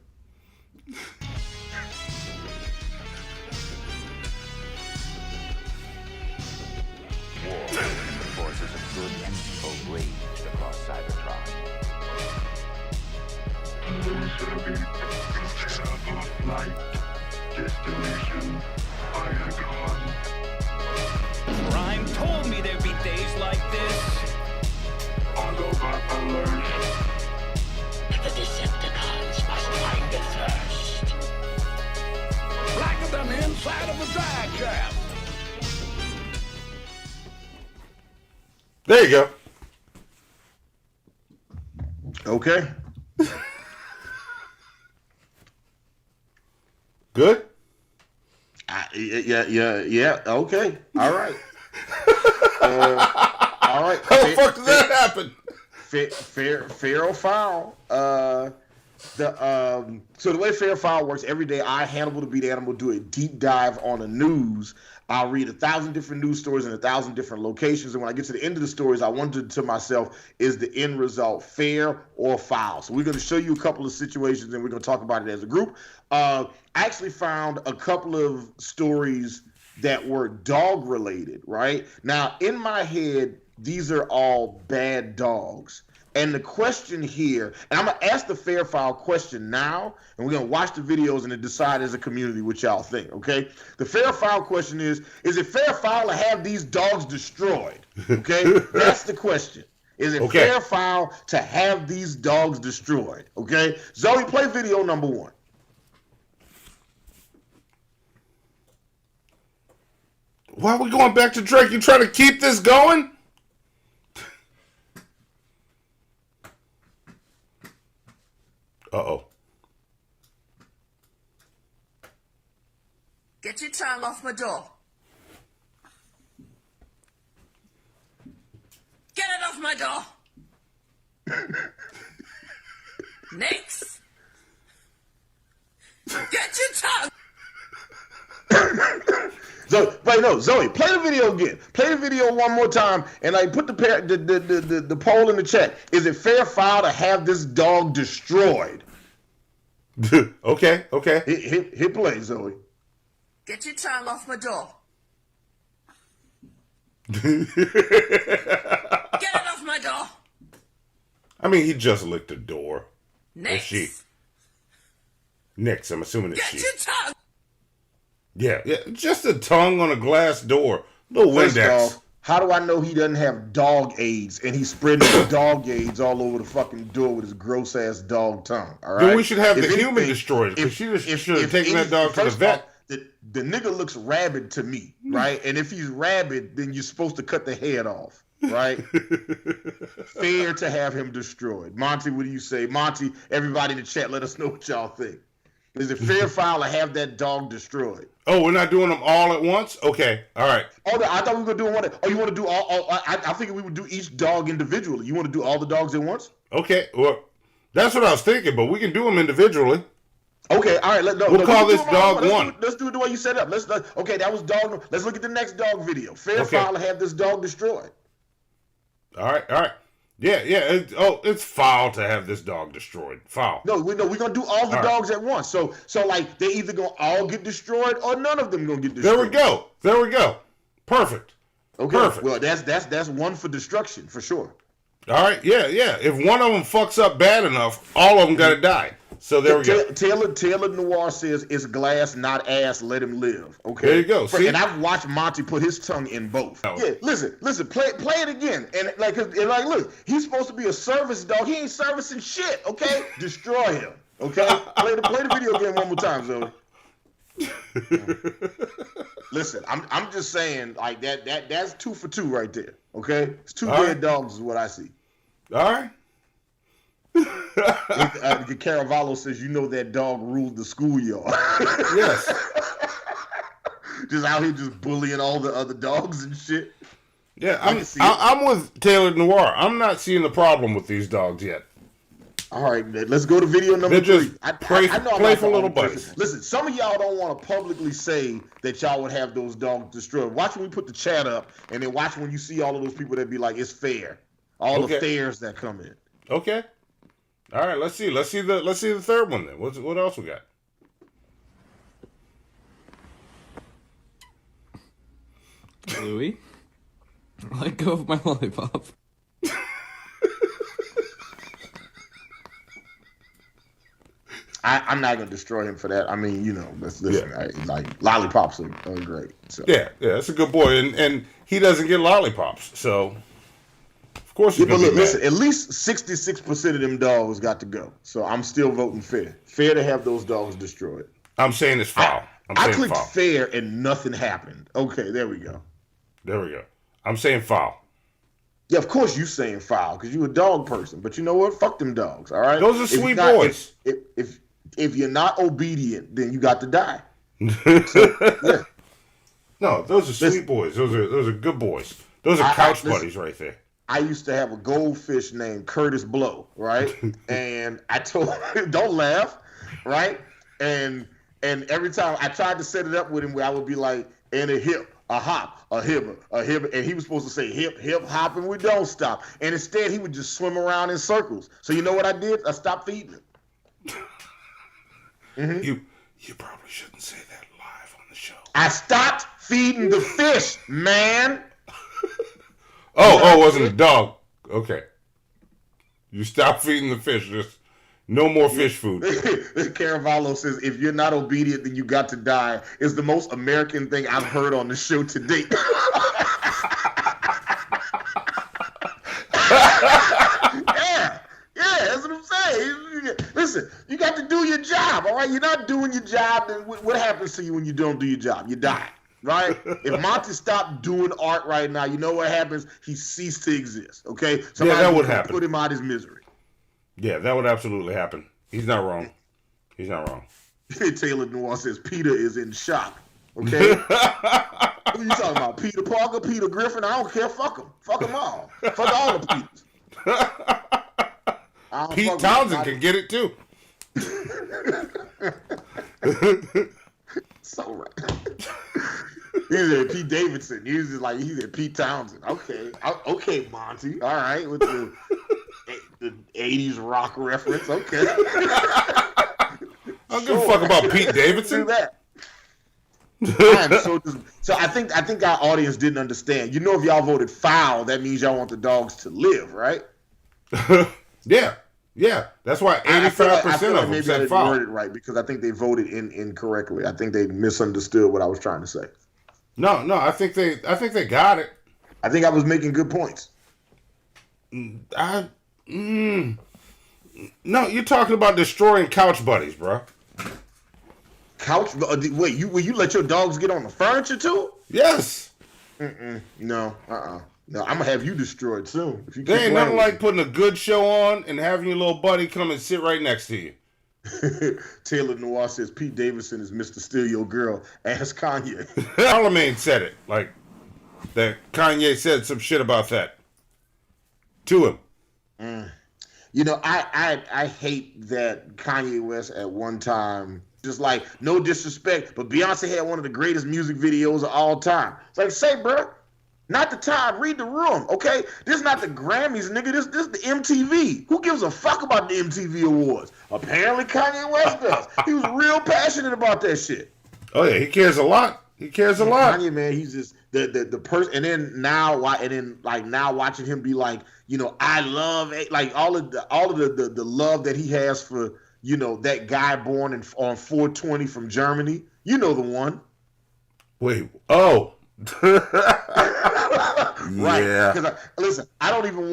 D: Crime told me there'd be days like this.
M: The Decepticons must find it first.
D: Blacker than the inside of a drag shaft.
E: There you go.
C: Okay.
E: Good?
C: Yeah. Okay. All right. All right.
E: How the fuck did that happen?
C: Fair or foul. So the way Fair File works, every day I, Hannibal the Beat Animal, do a deep dive on the news. I'll read 1,000 different news stories in 1,000 different locations, and when I get to the end of the stories, I wonder to myself, is the end result fair or foul? So we're going to show you a couple of situations, and we're going to talk about it as a group. I actually found a couple of stories that were dog related, right? Now, in my head, these are all bad dogs. And the question here, and I'm going to ask the Fair File question now, and we're going to watch the videos and then decide as a community what y'all think, okay? The Fair File question is it fair foul to have these dogs destroyed? Okay? That's the question. Is it fair foul to have these dogs destroyed? Okay? Zoe, play video number 1.
E: Why are we going back to Drake? You trying to keep this going? Uh-oh.
O: Get your tongue off my door. Get it off my door. Next. Get your tongue.
C: Zoe, play the video again. Play the video one more time, and I put the poll in the chat. Is it fair foul to have this dog destroyed?
E: Okay.
C: Hit play, Zoe.
O: Get your tongue off my door. Get it off my door.
E: I mean, he just licked the door.
O: Next.
E: Or she. Next, I'm assuming it's she.
O: Get your tongue.
E: Yeah, just a tongue on a glass door. Little
C: First
E: Windex.
C: off, how do I know he doesn't have dog AIDS and he's spreading dog AIDS all over the fucking door with his gross ass dog tongue? All right.
E: Then we should have
C: If
E: the
C: anything,
E: human destroyed. Because she should have taken that dog to the
C: first
E: vet.
C: off, the nigga looks rabid to me, right? And if he's rabid, then you're supposed to cut the head off, right? Fair to have him destroyed. Monty, what do you say? Monty, everybody in the chat, let us know what y'all think. Is it fair, foul, to have that dog destroyed?
E: Oh, we're not doing them all at once? Okay, all right.
C: Oh, I thought we were going to do one. Oh, you want to do all I think we would do each dog individually. You want to do all the dogs at once?
E: Okay, well, that's what I was thinking, but we can do them individually.
C: Okay, all right.
E: We'll call this dog one.
C: Let's do it the way you set up. Okay, that was dog. Let's look at the next dog video. Fair, foul, to have this dog destroyed.
E: All right. Yeah. It's foul to have this dog destroyed. Foul.
C: No, we're gonna do all the dogs at once. So like they either gonna all get destroyed or none of them gonna get destroyed.
E: There we go. Perfect.
C: Okay.
E: Perfect.
C: Well, that's one for destruction for sure.
E: All right. Yeah. If one of them fucks up bad enough, all of them gotta die. So there we go.
C: Taylor Noir says it's glass, not ass. Let him live. Okay.
E: There you go. See?
C: And I've watched Monty put his tongue in both. Oh. Yeah. Listen. Play it again. And look, he's supposed to be a service dog. He ain't servicing shit. Okay. Destroy him. Okay. Play the video again one more time, Zoe. Listen, I'm just saying like that's 2 for 2 right there. Okay. It's two dead dogs is what I see.
E: All right.
C: Caravallo says, you know that dog ruled the schoolyard.
E: Yes.
C: Just out here just bullying all the other dogs and shit.
E: Yeah, I'm with Taylor Noir. I'm not seeing the problem with these dogs yet.
C: All right, let's go to video number 3.
E: I know playful little buddies.
C: Listen, some of y'all don't want to publicly say that y'all would have those dogs destroyed. Watch when we put the chat up, and then watch when you see all of those people that be like, it's fair. All the fairs that come in.
E: Okay. All right, let's see the third one then. What else we got?
L: Louis, let go of my lollipop.
C: I'm not gonna destroy him for that. I mean, like lollipops are great. So.
E: Yeah, that's a good boy, and he doesn't get lollipops, so of course he's gonna be mad.
C: Listen, at least 66% of them dogs got to go. So I'm still voting fair. Fair to have those dogs destroyed.
E: I'm saying it's foul.
C: I clicked fair and nothing happened. Okay, there we go.
E: I'm saying foul.
C: Yeah, of course you saying foul because you a dog person. But you know what? Fuck them dogs. All right.
E: Those are sweet boys.
C: If you're not obedient, then you got to die.
E: Yeah. No, those are sweet boys. Those are good boys. Those are couch buddies right there.
C: I used to have a goldfish named Curtis Blow, right? And I told him, don't laugh, right? And every time I tried to set it up with him, where I would be like, and a hip, a hop, a hip, and he was supposed to say hip, hip, hop, and we don't stop. And instead, he would just swim around in circles. So you know what I did? I stopped feeding him. Mm-hmm.
E: You probably shouldn't say that live on the show.
C: I stopped feeding the fish, man.
E: Oh, it wasn't a dog. Okay. You stopped feeding the fish. Just no more fish food.
C: Caravallo says, if you're not obedient, then you got to die. It's the most American thing I've heard on the show to date. Yeah, that's what I'm saying. Listen, you got to do your job, all right? You're not doing your job, then what happens to you when you don't do your job? You die. Right? If Monty stopped doing art right now, you know what happens? He ceased to exist. Okay? Somebody
E: that would happen.
C: Put him out of his misery.
E: Yeah, that would absolutely happen. He's not wrong.
C: Taylor Noir says Peter is in shock. Okay? What are you talking about? Peter Parker, Peter Griffin? I don't care. Fuck them. Fuck them all. Fuck all the Peters.
E: Pete Townsend can get it too.
C: So right. He said Pete Davidson. He said Pete Townsend. Okay, Monty. All right, with the 80s rock reference. Okay.
E: I don't give a fuck about Pete Davidson.
C: That. So I think our audience didn't understand. You know, if y'all voted foul, that means y'all want the dogs to live, right?
E: Yeah. That's why 85% of them said foul.
C: Maybe I didn't word it right because I think they voted incorrectly. I think they misunderstood what I was trying to say.
E: No, I think they got it.
C: I think I was making good points.
E: No, you're talking about destroying couch buddies, bro.
C: Couch? Wait, will you let your dogs get on the furniture too?
E: Yes.
C: No, no, I'm gonna have you destroyed soon. If you
E: there ain't nothing like putting a good show on and having your little buddy come and sit right next to you.
C: Taylor Noir says Pete Davidson is Mr. Steal Your Girl. Ask Kanye.
E: Charlamagne said it. Like, that Kanye said some shit about that to him.
C: You know, I hate that Kanye West at one time, just like, no disrespect, but Beyonce had one of the greatest music videos of all time. It's like, say, bro, not the time, read the room, okay? This is not the Grammys, nigga. This is the MTV. Who gives a fuck about the MTV Awards? Apparently Kanye West does. He was real passionate about that shit.
E: Oh, yeah, he cares a lot. He cares a lot.
C: Kanye, man, he's just the person, and then now watching him be like, you know, I love it, like all of the love that he has for, you know, that guy born on 420 from Germany. You know the one.
E: Wait. Oh.
C: Right.
E: Yeah.
C: Because listen, I don't even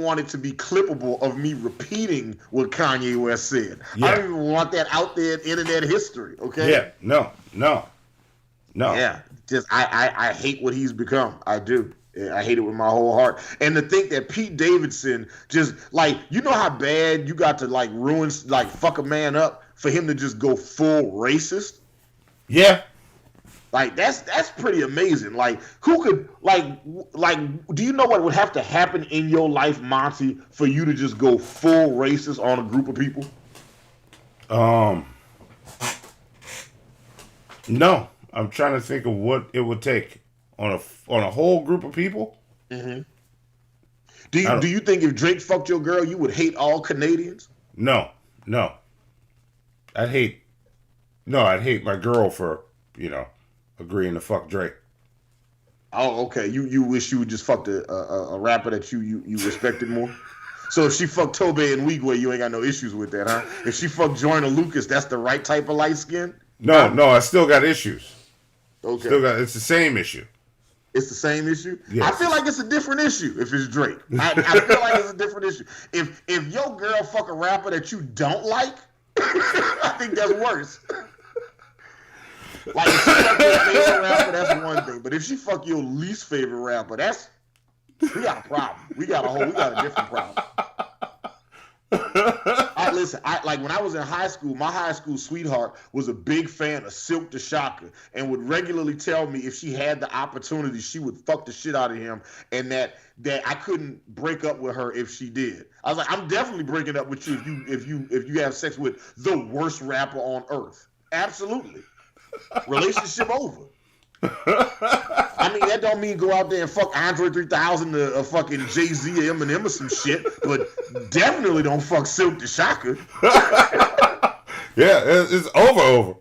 C: want it to be clippable of me repeating what Kanye West said. Yeah. I don't even want that out there in internet history. Okay.
E: Yeah. No.
C: Yeah. Just I hate what he's become. I do. I hate it with my whole heart. And to think that Pete Davidson just, like, you know how bad you got to, like, ruin, like, fuck a man up for him to just go full racist?
E: Yeah.
C: Like, that's pretty amazing. Like, who could, like, do you know what would have to happen in your life, Monty, for you to just go full racist on a group of people?
E: No. I'm trying to think of what it would take on a whole group of people.
C: Mm-hmm. Do you think if Drake fucked your girl, you would hate all Canadians?
E: No. I'd hate my girl for, you know, agreeing to fuck Drake.
C: Oh, okay. You wish you would just fuck a rapper that you respected more? So if she fucked Tobey and Wigwe, you ain't got no issues with that, huh? If she fucked Joyner Lucas, that's the right type of light skin?
E: No, I still got issues.
C: Okay.
E: It's the same issue.
C: It's the same issue?
E: Yes.
C: I feel like it's a different issue if it's Drake. I feel like it's a different issue. If your girl fuck a rapper that you don't like, I think that's worse. Like, if she fuck your favorite rapper, that's one thing. But if she fuck your least favorite rapper, we got a problem. We got a different problem. Like when I was in high school, my high school sweetheart was a big fan of Silk the Shocker and would regularly tell me if she had the opportunity, she would fuck the shit out of him, and that I couldn't break up with her if she did. I was like, I'm definitely breaking up with you if you have sex with the worst rapper on earth. Absolutely. Relationship over. I mean, that don't mean go out there and fuck Andre 3000 or fucking Jay-Z or Eminem or some shit, but definitely don't fuck Silk the Shocker.
E: Yeah, it's over.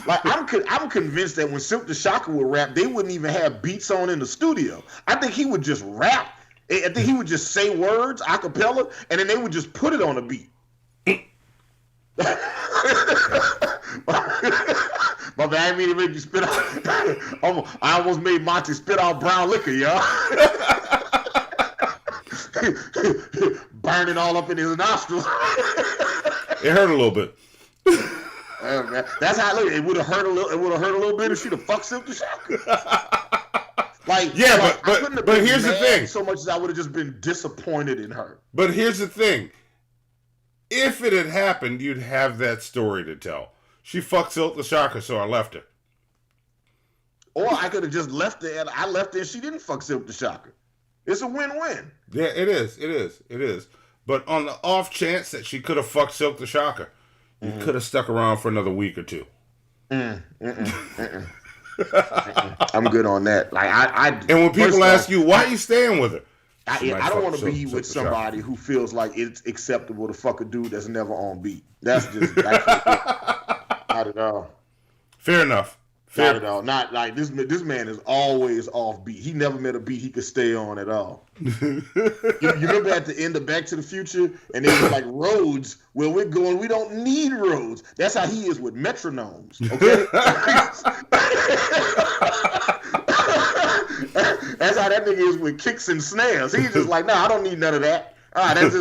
C: Like, I'm convinced that when Silk the Shocker would rap, they wouldn't even have beats on in the studio. I think he would just rap. I think he would just say words a cappella, and then they would just put it on a beat. My bad, I didn't mean to make you spit out. I almost made Monty spit out brown liquor, y'all. Burning all up in his nostrils.
E: It hurt a little bit.
C: That's how it looked. It would have hurt a little. It would have hurt a little bit if she'd have fucked Silk the Shocker. Like,
E: yeah,
C: like,
E: but here's the thing.
C: So much as I would have just been disappointed in her.
E: But here's the thing. If it had happened, you'd have that story to tell. She fucked Silk the Shocker, so I left her.
C: Or I could have just left her, and I left her and she didn't fuck Silk the Shocker. It's a win-win.
E: Yeah, it is. But on the off chance that she could have fucked Silk the Shocker, you could have stuck around for another week or two.
C: I'm good on that. Like
E: and when people ask you, why are you staying with her?
C: I don't want to be with somebody who feels like it's acceptable to fuck a dude that's never on beat. That's just not at all.
E: Fair enough.
C: Not at all. Not like this man is always off beat. He never met a beat he could stay on at all. you remember at the end of Back to the Future, and they were like, roads, where we're going, we don't need roads. That's how he is with metronomes, okay? That's how that nigga is with kicks and snares. He's just like, I don't need none of that. All right, that's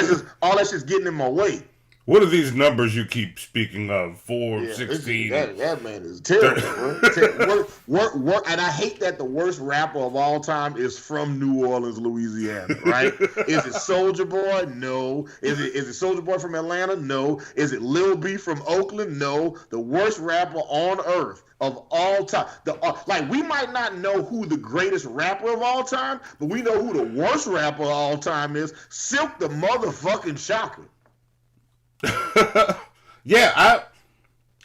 C: just all that's just getting in my way.
E: What are these numbers you keep speaking of? 4, 16.
C: That man is terrible. Work, and I hate that the worst rapper of all time is from New Orleans, Louisiana. Right? Is it Soulja Boy? No. Is it Soulja Boy from Atlanta? No. Is it Lil B from Oakland? No. The worst rapper on earth of all time. We might not know who the greatest rapper of all time, but we know who the worst rapper of all time is. Silk the motherfucking Shocker.
E: Yeah,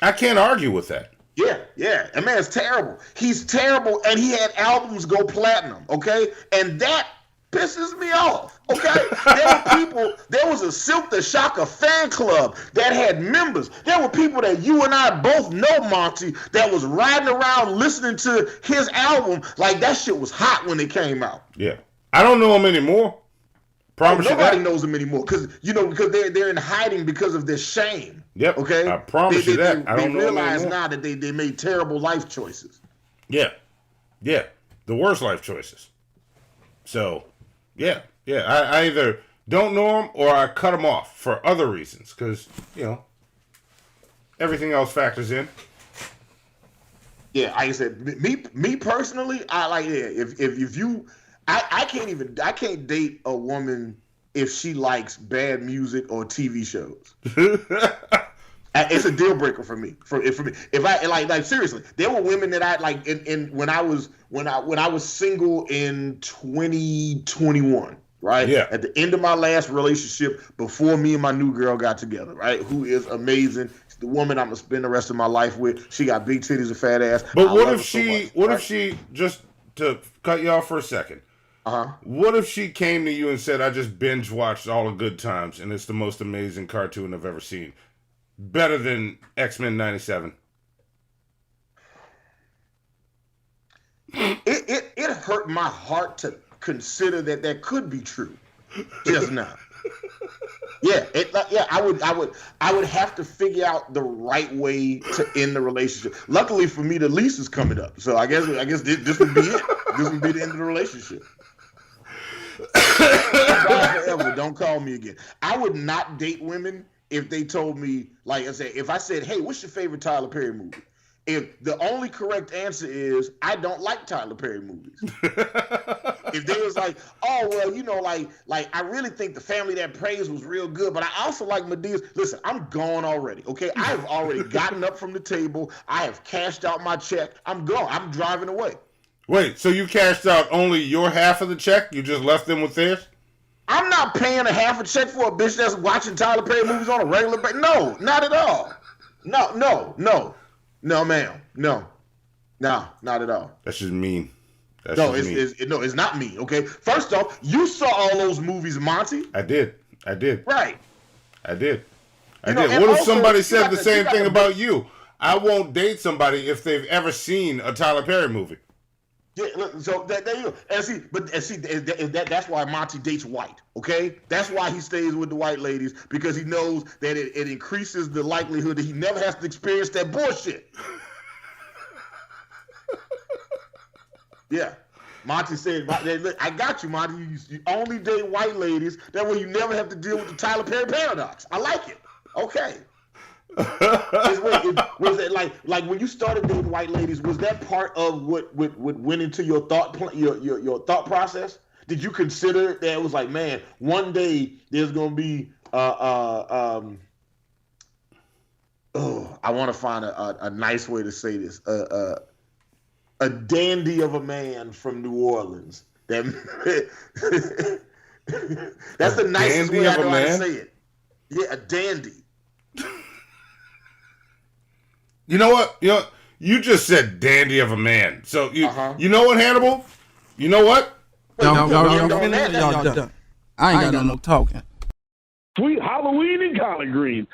E: I can't argue with that.
C: Yeah. That man's terrible. He's terrible, and he had albums go platinum, okay? And that pisses me off, okay? There was a Silk the Shocker fan club that had members. There were people that you and I both know, Monty, that was riding around listening to his album like that shit was hot when it came out.
E: Yeah. I don't know him anymore.
C: Nobody knows them anymore because they're in hiding because of their shame.
E: Yep.
C: Okay.
E: I promise you that. I don't know.
C: They realize now that they made terrible life choices.
E: Yeah. The worst life choices. So, yeah. I either don't know them or I cut them off for other reasons because everything else factors in.
C: Yeah, like I said, me personally, I like if you. I can't date a woman if she likes bad music or TV shows. It's a deal breaker for me. If I like seriously, there were women that I like when I was single in 2021, right?
E: Yeah.
C: At the end of my last relationship, before me and my new girl got together, right? Who is amazing. She's the woman I'm gonna spend the rest of my life with. She got big titties and fat ass.
E: But what if she just to cut you off for a second? What if she came to you and said, I just binge watched All the Good Times and it's the most amazing cartoon I've ever seen? Better than X-Men 97.
C: It hurt my heart to consider that could be true just now. I would have to figure out the right way to end the relationship. Luckily for me, the lease is coming up, so I guess this would be it. This would be the end of the relationship. Forever, don't call me again. I would not date women if they told me, like I said, if I said, hey, what's your favorite Tyler Perry movie? If the only correct answer is, I don't like Tyler Perry movies. If they was like, oh, well, like I really think The Family That Prays was real good, but I also like Medea's. Listen, I'm gone already, okay? I have already gotten up from the table. I have cashed out my check. I'm gone. I'm driving away.
E: Wait, so you cashed out only your half of the check? You just left them with theirs?
C: I'm not paying a half a check for a bitch that's watching Tyler Perry movies on a regular basis. No, not at all. No, ma'am. No, not at all.
E: That's just mean.
C: It's not me, okay? First off, you saw all those movies, Monty.
E: I did.
C: Right.
E: I did. What if somebody said the same thing about you? I won't date somebody if they've ever seen a Tyler Perry movie.
C: Yeah, look, so there you go. That's why Monty dates white, okay? That's why he stays with the white ladies, because he knows that it increases the likelihood that he never has to experience that bullshit. Yeah. Monty said, look, I got you, Monty. You only date white ladies. That way you never have to deal with the Tyler Perry paradox. I like it. Okay. Was it like when you started dating white ladies? Was that part of what went into your your thought process? Did you consider that it was like, man, one day there's gonna be I want to find a nice way to say this, a dandy of a man from New Orleans. That's the nicest way I know how to say it. Yeah, a dandy.
E: You know what? You just said dandy of a man. So you know what, Hannibal? You know what?
P: I ain't got no talking.
B: Sweet Halloween and collard greens.